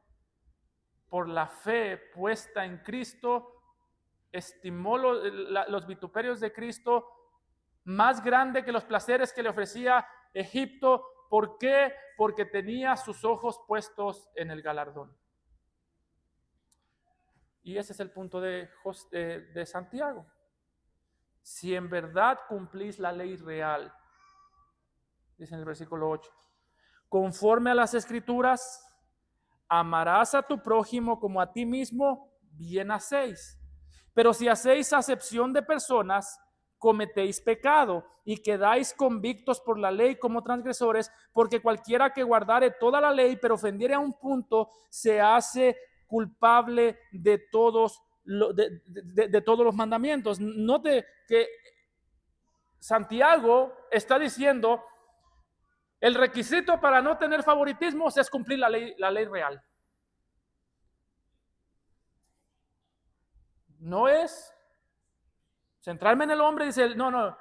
Por la fe puesta en Cristo, estimó los vituperios de Cristo más grande que los placeres que le ofrecía Egipto. ¿Por qué? Porque tenía sus ojos puestos en el galardón. Y ese es el punto de Santiago. Si en verdad cumplís la ley real, dice en el versículo 8, conforme a las Escrituras, amarás a tu prójimo como a ti mismo, bien hacéis. Pero si hacéis acepción de personas, cometéis pecado y quedáis convictos por la ley como transgresores, porque cualquiera que guardare toda la ley, pero ofendiere a un punto, se hace culpable de todos los mandamientos. Note que Santiago está diciendo, el requisito para no tener favoritismos es cumplir la ley real. No es centrarme en el hombre y decir, no,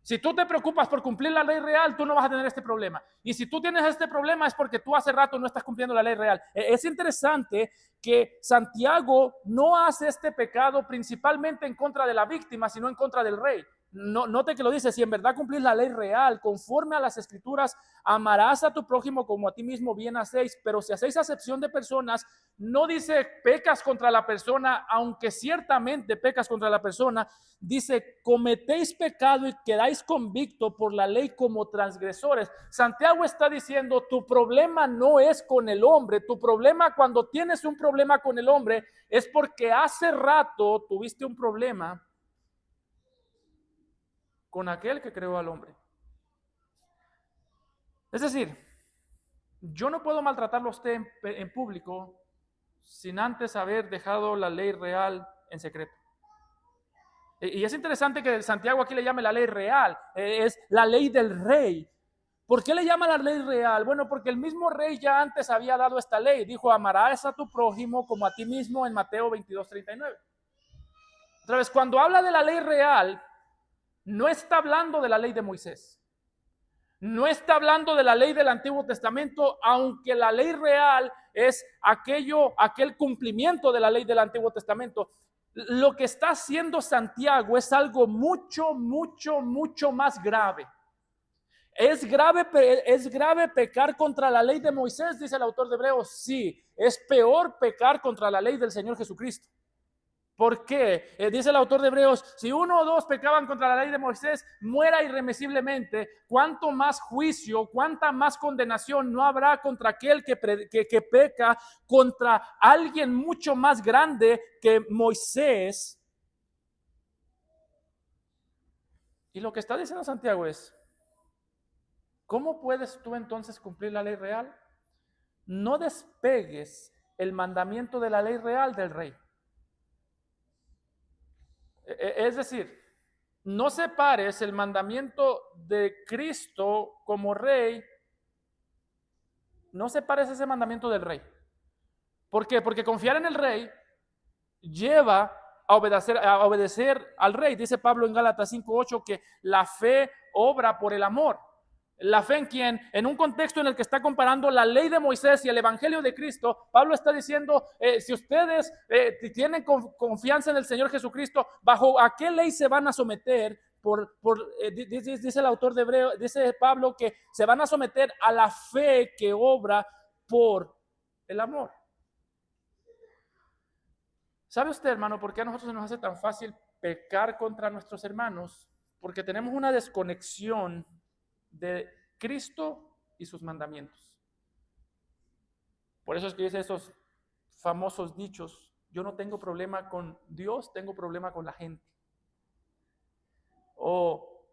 Si tú te preocupas por cumplir la ley real, tú no vas a tener este problema. Y si tú tienes este problema es porque tú hace rato no estás cumpliendo la ley real. Es interesante que Santiago no hace este pecado principalmente en contra de la víctima, sino en contra del rey. No, note que lo dice, si en verdad cumplís la ley real, conforme a las escrituras, amarás a tu prójimo como a ti mismo bien hacéis, pero si hacéis acepción de personas, no dice pecas contra la persona, aunque ciertamente pecas contra la persona, dice cometéis pecado y quedáis convictos por la ley como transgresores. Santiago está diciendo tu problema no es con el hombre, tu problema cuando tienes un problema con el hombre es porque hace rato tuviste un problema con aquel que creó al hombre. Es decir, yo no puedo maltratarlo a usted en público sin antes haber dejado la ley real en secreto. Y es interesante que Santiago aquí le llame la ley real, es la ley del rey. ¿Por qué le llama la ley real? Bueno, porque el mismo rey ya antes había dado esta ley. Dijo, amarás a tu prójimo como a ti mismo en Mateo 22:39. Otra vez, cuando habla de la ley real, no está hablando de la ley de Moisés. No está hablando de la ley del Antiguo Testamento, aunque la ley real es aquel cumplimiento de la ley del Antiguo Testamento. Lo que está haciendo Santiago es algo mucho, mucho, mucho más grave. ¿Es grave pecar contra la ley de Moisés? Dice el autor de Hebreos. Sí, es peor pecar contra la ley del Señor Jesucristo. ¿Por qué? Dice el autor de Hebreos, si uno o dos pecaban contra la ley de Moisés, muera irremisiblemente, cuánto más juicio, cuánta más condenación no habrá contra aquel que peca contra alguien mucho más grande que Moisés. Y lo que está diciendo Santiago es, ¿cómo puedes tú entonces cumplir la ley real? No despegues el mandamiento de la ley real del rey. Es decir, no separes el mandamiento de Cristo como rey, no separes ese mandamiento del rey. ¿Por qué? Porque confiar en el rey lleva a obedecer al rey. Dice Pablo en Gálatas 5:8 que la fe obra por el amor. La fe en quien, en un contexto en el que está comparando la ley de Moisés y el evangelio de Cristo, Pablo está diciendo, si ustedes tienen confianza en el Señor Jesucristo, ¿bajo a qué ley se van a someter? Dice el autor de Hebreos, dice Pablo que se van a someter a la fe que obra por el amor. ¿Sabe usted, hermano, por qué a nosotros se nos hace tan fácil pecar contra nuestros hermanos? Porque tenemos una desconexión de Cristo y sus mandamientos. Por eso es que dice esos famosos dichos, yo no tengo problema con Dios, tengo problema con la gente. O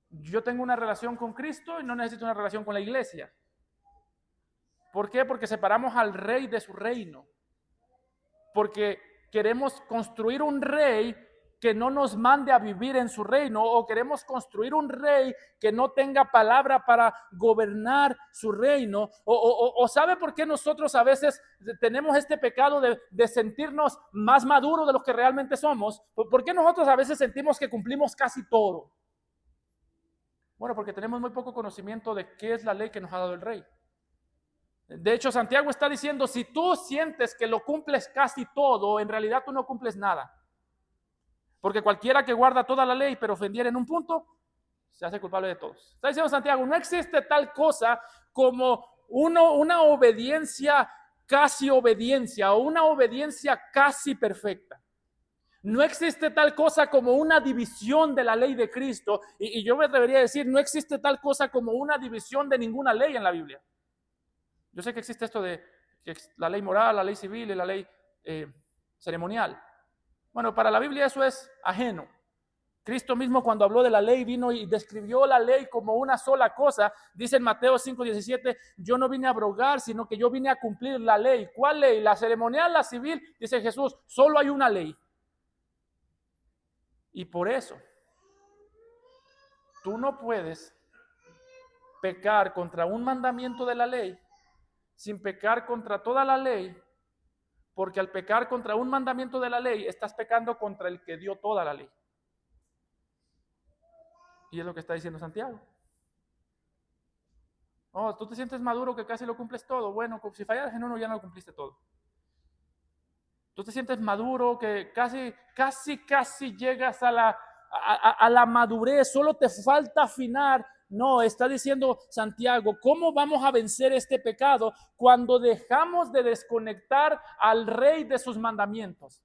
yo tengo una relación con Cristo y no necesito una relación con la iglesia. ¿Por qué? Porque separamos al rey de su reino. Porque queremos construir un rey que no nos mande a vivir en su reino, o queremos construir un rey que no tenga palabra para gobernar su reino, o ¿sabe por qué nosotros a veces tenemos este pecado de sentirnos más maduros de lo que realmente somos? ¿Por qué nosotros a veces sentimos que cumplimos casi todo? Bueno, porque tenemos muy poco conocimiento de qué es la ley que nos ha dado el rey. De hecho, Santiago está diciendo, si tú sientes que lo cumples casi todo, en realidad tú no cumples nada. Porque cualquiera que guarda toda la ley, pero ofendiera en un punto, se hace culpable de todos. Está diciendo Santiago, no existe tal cosa como una obediencia casi obediencia, o una obediencia casi perfecta. No existe tal cosa como una división de la ley de Cristo. Y yo me atrevería a decir, no existe tal cosa como una división de ninguna ley en la Biblia. Yo sé que existe esto de la ley moral, la ley civil y la ley ceremonial. Bueno, para la Biblia eso es ajeno. Cristo mismo cuando habló de la ley vino y describió la ley como una sola cosa. Dice en Mateo 5:17, yo no vine a abrogar, sino que yo vine a cumplir la ley. ¿Cuál ley? La ceremonial, la civil. Dice Jesús, solo hay una ley. Y por eso, tú no puedes pecar contra un mandamiento de la ley sin pecar contra toda la ley, porque al pecar contra un mandamiento de la ley, estás pecando contra el que dio toda la ley. Y es lo que está diciendo Santiago. Oh, tú te sientes maduro que casi lo cumples todo. Bueno, si fallas en uno ya no lo cumpliste todo. Tú te sientes maduro que casi llegas a la madurez, solo te falta afinar. No, está diciendo Santiago, ¿cómo vamos a vencer este pecado cuando dejamos de desconectar al Rey de sus mandamientos?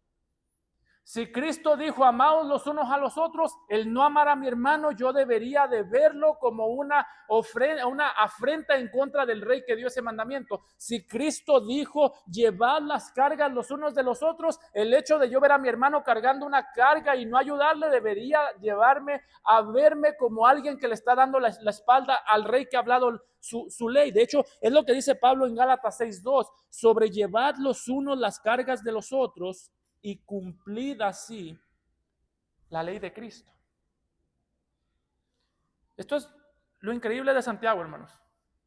Si Cristo dijo, amaos los unos a los otros, el no amar a mi hermano, yo debería de verlo como una afrenta en contra del Rey que dio ese mandamiento. Si Cristo dijo, llevad las cargas los unos de los otros, el hecho de yo ver a mi hermano cargando una carga y no ayudarle, debería llevarme a verme como alguien que le está dando la espalda al Rey que ha hablado su ley. De hecho, es lo que dice Pablo en Gálatas 6:2, sobrellevad los unos las cargas de los otros y cumplid así la ley de Cristo. Esto es lo increíble de Santiago, hermanos,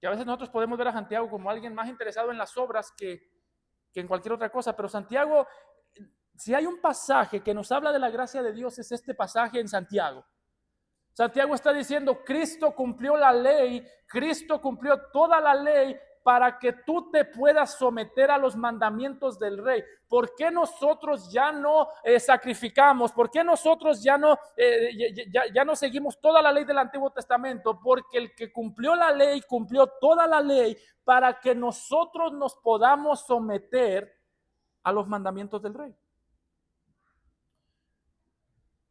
que a veces nosotros podemos ver a Santiago como alguien más interesado en las obras que en cualquier otra cosa, pero Santiago, si hay un pasaje que nos habla de la gracia de Dios, es este pasaje en Santiago. Santiago está diciendo, Cristo cumplió la ley, Cristo cumplió toda la ley para que tú te puedas someter a los mandamientos del Rey. ¿Por qué nosotros ya no sacrificamos? ¿Por qué nosotros ya no seguimos toda la ley del Antiguo Testamento? Porque el que cumplió la ley, cumplió toda la ley para que nosotros nos podamos someter a los mandamientos del Rey.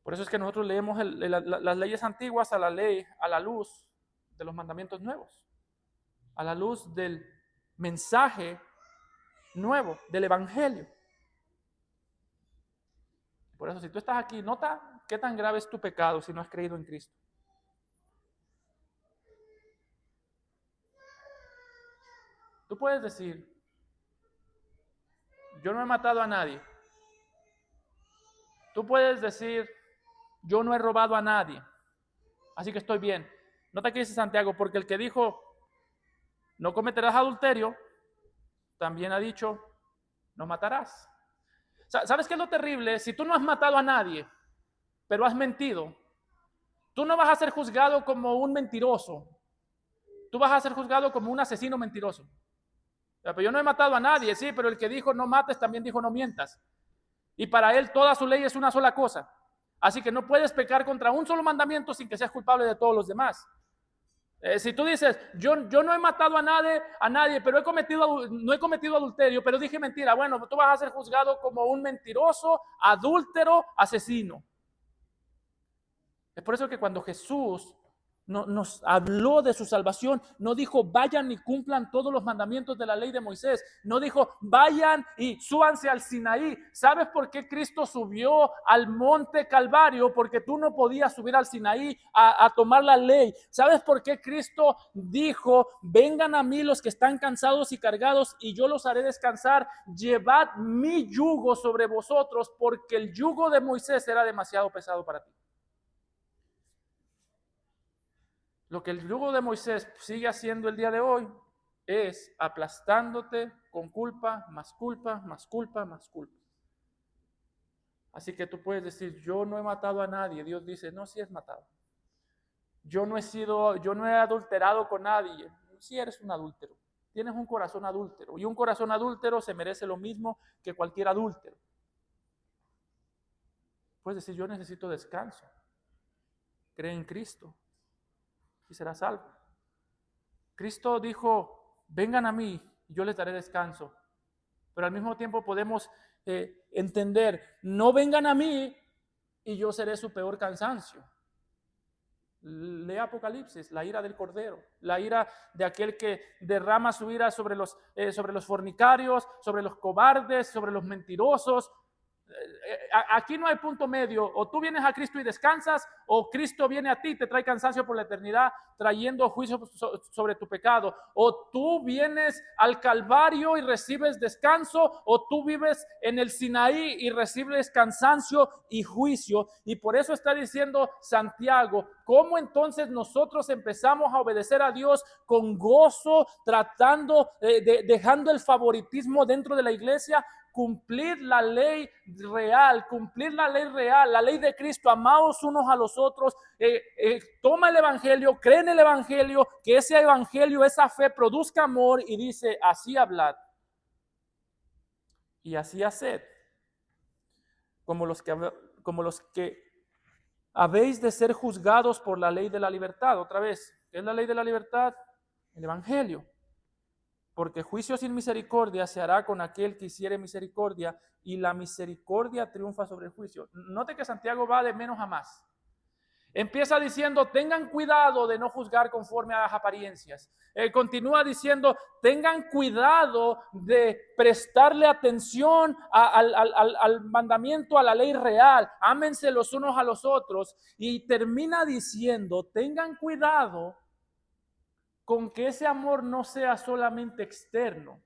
Por eso es que nosotros leemos las leyes antiguas a la luz de los mandamientos nuevos, a la luz del mensaje nuevo, del evangelio. Por eso, si tú estás aquí, nota qué tan grave es tu pecado si no has creído en Cristo. Tú puedes decir, yo no he matado a nadie. Tú puedes decir, yo no he robado a nadie, así que estoy bien. Nota que dice Santiago, porque el que dijo, no cometerás adulterio, también ha dicho, no matarás. ¿Sabes qué es lo terrible? Si tú no has matado a nadie, pero has mentido, tú no vas a ser juzgado como un mentiroso. Tú vas a ser juzgado como un asesino mentiroso. Pero yo no he matado a nadie, sí, pero el que dijo no mates también dijo no mientas. Y para él toda su ley es una sola cosa. Así que no puedes pecar contra un solo mandamiento sin que seas culpable de todos los demás. Si tú dices, yo no he matado a nadie, pero no he cometido adulterio, pero dije mentira, bueno, tú vas a ser juzgado como un mentiroso, adúltero, asesino. Es por eso que cuando Jesús nos habló de su salvación, no dijo vayan y cumplan todos los mandamientos de la ley de Moisés, no dijo vayan y súbanse al Sinaí. ¿Sabes por qué Cristo subió al monte Calvario? Porque tú no podías subir al Sinaí a tomar la ley. ¿Sabes por qué Cristo dijo vengan a mí los que están cansados y cargados y yo los haré descansar? Llevad mi yugo sobre vosotros, porque el yugo de Moisés era demasiado pesado para ti. Lo que el yugo de Moisés sigue haciendo el día de hoy es aplastándote con culpa, más culpa, más culpa, más culpa. Así que tú puedes decir, yo no he matado a nadie. Dios dice, no, sí has matado. Yo no he adulterado con nadie. Sí eres un adúltero. Tienes un corazón adúltero. Y un corazón adúltero se merece lo mismo que cualquier adúltero. Puedes decir, yo necesito descanso. Cree en Cristo y serás salvo. Cristo dijo, vengan a mí y yo les daré descanso. Pero al mismo tiempo podemos entender, no vengan a mí y yo seré su peor cansancio. Lea Apocalipsis, la ira del Cordero, la ira de aquel que derrama su ira sobre los fornicarios, sobre los cobardes, sobre los mentirosos. Aquí no hay punto medio, o tú vienes a Cristo y descansas, o Cristo viene a ti y te trae cansancio por la eternidad, trayendo juicio sobre tu pecado. O tú vienes al Calvario y recibes descanso, o tú vives en el Sinaí y recibes cansancio y juicio. Y por eso está diciendo Santiago, ¿cómo entonces nosotros empezamos a obedecer a Dios con gozo, tratando, dejando el favoritismo dentro de la iglesia? cumplir la ley real, la ley de Cristo, amaos unos a los otros, toma el evangelio, cree en el evangelio, que ese evangelio, esa fe produzca amor y dice, así hablad y así haced, como los que habéis de ser juzgados por la ley de la libertad. Otra vez, ¿qué es la ley de la libertad? El evangelio. Porque juicio sin misericordia se hará con aquel que hiciere misericordia, y la misericordia triunfa sobre el juicio. Note que Santiago va de menos a más. Empieza diciendo, tengan cuidado de no juzgar conforme a las apariencias. Continúa diciendo, tengan cuidado de prestarle atención al mandamiento, a la ley real. Ámense los unos a los otros. Y termina diciendo, tengan cuidado con que ese amor no sea solamente externo.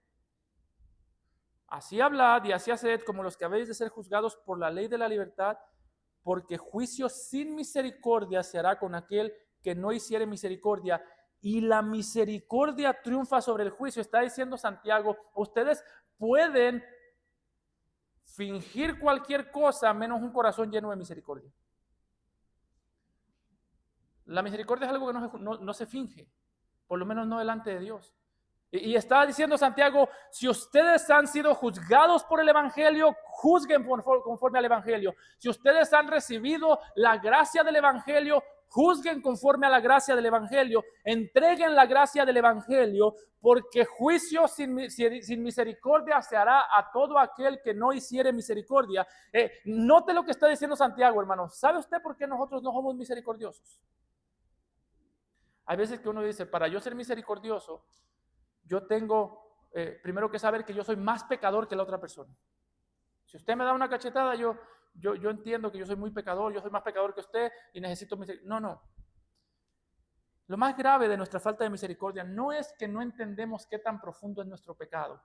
Así hablad y así haced como los que habéis de ser juzgados por la ley de la libertad, porque juicio sin misericordia se hará con aquel que no hiciere misericordia, y la misericordia triunfa sobre el juicio. Está diciendo Santiago, ustedes pueden fingir cualquier cosa menos un corazón lleno de misericordia. La misericordia es algo que no se finge, por lo menos no delante de Dios. Y está diciendo Santiago, si ustedes han sido juzgados por el evangelio, juzguen conforme al evangelio. Si ustedes han recibido la gracia del evangelio, juzguen conforme a la gracia del evangelio. Entreguen la gracia del evangelio, porque juicio sin misericordia se hará a todo aquel que no hiciere misericordia. Note lo que está diciendo Santiago, hermano. ¿Sabe usted por qué nosotros no somos misericordiosos? Hay veces que uno dice, para yo ser misericordioso, yo tengo primero que saber que yo soy más pecador que la otra persona. Si usted me da una cachetada, yo entiendo que yo soy muy pecador, yo soy más pecador que usted y necesito misericordia. No. Lo más grave de nuestra falta de misericordia no es que no entendemos qué tan profundo es nuestro pecado.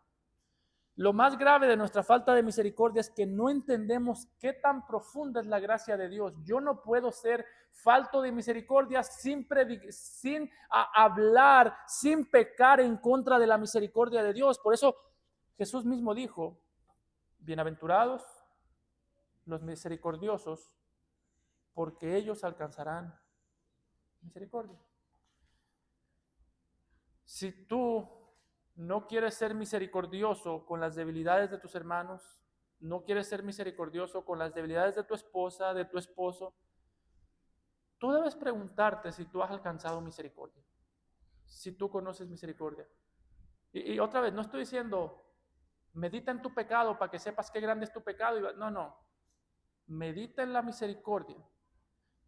Lo más grave de nuestra falta de misericordia es que no entendemos qué tan profunda es la gracia de Dios. Yo no puedo ser falto de misericordia sin hablar, sin pecar en contra de la misericordia de Dios. Por eso Jesús mismo dijo, bienaventurados los misericordiosos, porque ellos alcanzarán misericordia. Si tú no quieres ser misericordioso con las debilidades de tus hermanos, no quieres ser misericordioso con las debilidades de tu esposa, de tu esposo, tú debes preguntarte si tú has alcanzado misericordia, si tú conoces misericordia. Y otra vez, no estoy diciendo, medita en tu pecado para que sepas qué grande es tu pecado. No. Medita en la misericordia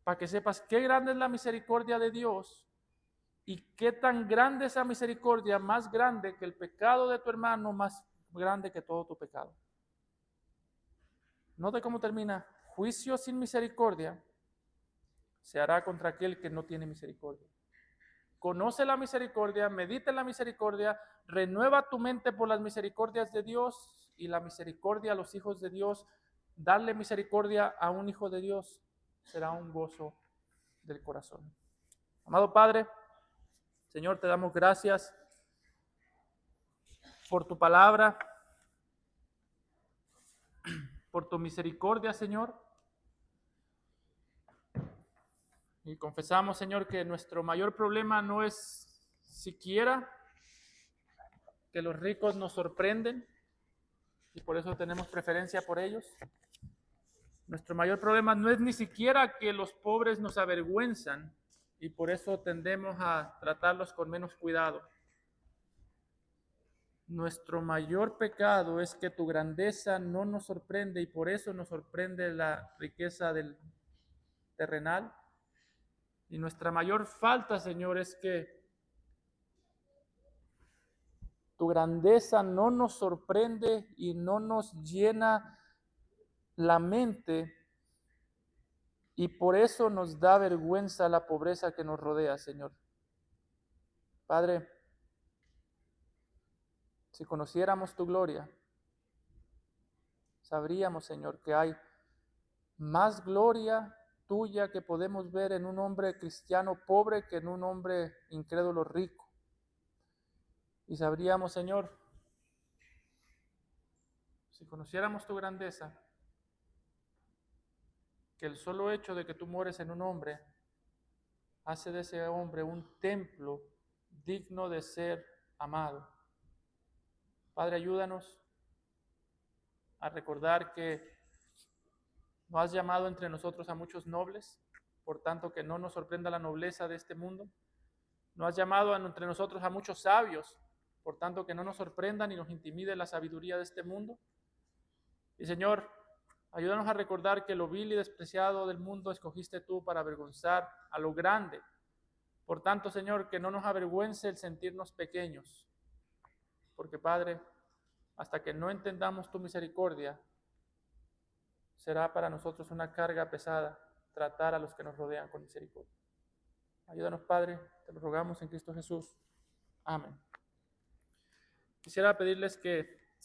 para que sepas qué grande es la misericordia de Dios. Y qué tan grande esa misericordia, más grande que el pecado de tu hermano, más grande que todo tu pecado. Note cómo termina. Juicio sin misericordia se hará contra aquel que no tiene misericordia. Conoce la misericordia, medita en la misericordia, renueva tu mente por las misericordias de Dios y la misericordia a los hijos de Dios. Darle misericordia a un hijo de Dios será un gozo del corazón. Amado Padre, Señor, te damos gracias por tu palabra, por tu misericordia, Señor. Y confesamos, Señor, que nuestro mayor problema no es siquiera que los ricos nos sorprenden y por eso tenemos preferencia por ellos. Nuestro mayor problema no es ni siquiera que los pobres nos avergüenzan y por eso tendemos a tratarlos con menos cuidado. Nuestro mayor pecado es que tu grandeza no nos sorprende y por eso nos sorprende la riqueza del terrenal. Y nuestra mayor falta, Señor, es que tu grandeza no nos sorprende y no nos llena la mente y por eso nos da vergüenza la pobreza que nos rodea, Señor. Padre, si conociéramos tu gloria, sabríamos, Señor, que hay más gloria tuya que podemos ver en un hombre cristiano pobre que en un hombre incrédulo rico. Y sabríamos, Señor, Si conociéramos tu grandeza, que el solo hecho de que tú mores en un hombre hace de ese hombre un templo digno de ser amado. Padre, ayúdanos a recordar que no has llamado entre nosotros a muchos nobles, por tanto que no nos sorprenda la nobleza de este mundo. No has llamado entre nosotros a muchos sabios, por tanto que no nos sorprenda ni nos intimide la sabiduría de este mundo. Y Señor, ayúdanos a recordar que lo vil y despreciado del mundo escogiste tú para avergonzar a lo grande. Por tanto, Señor, que no nos avergüence el sentirnos pequeños, porque Padre, hasta que no entendamos tu misericordia, será para nosotros una carga pesada tratar a los que nos rodean con misericordia. Ayúdanos, Padre, te lo rogamos en Cristo Jesús. Amén. Quisiera pedirles que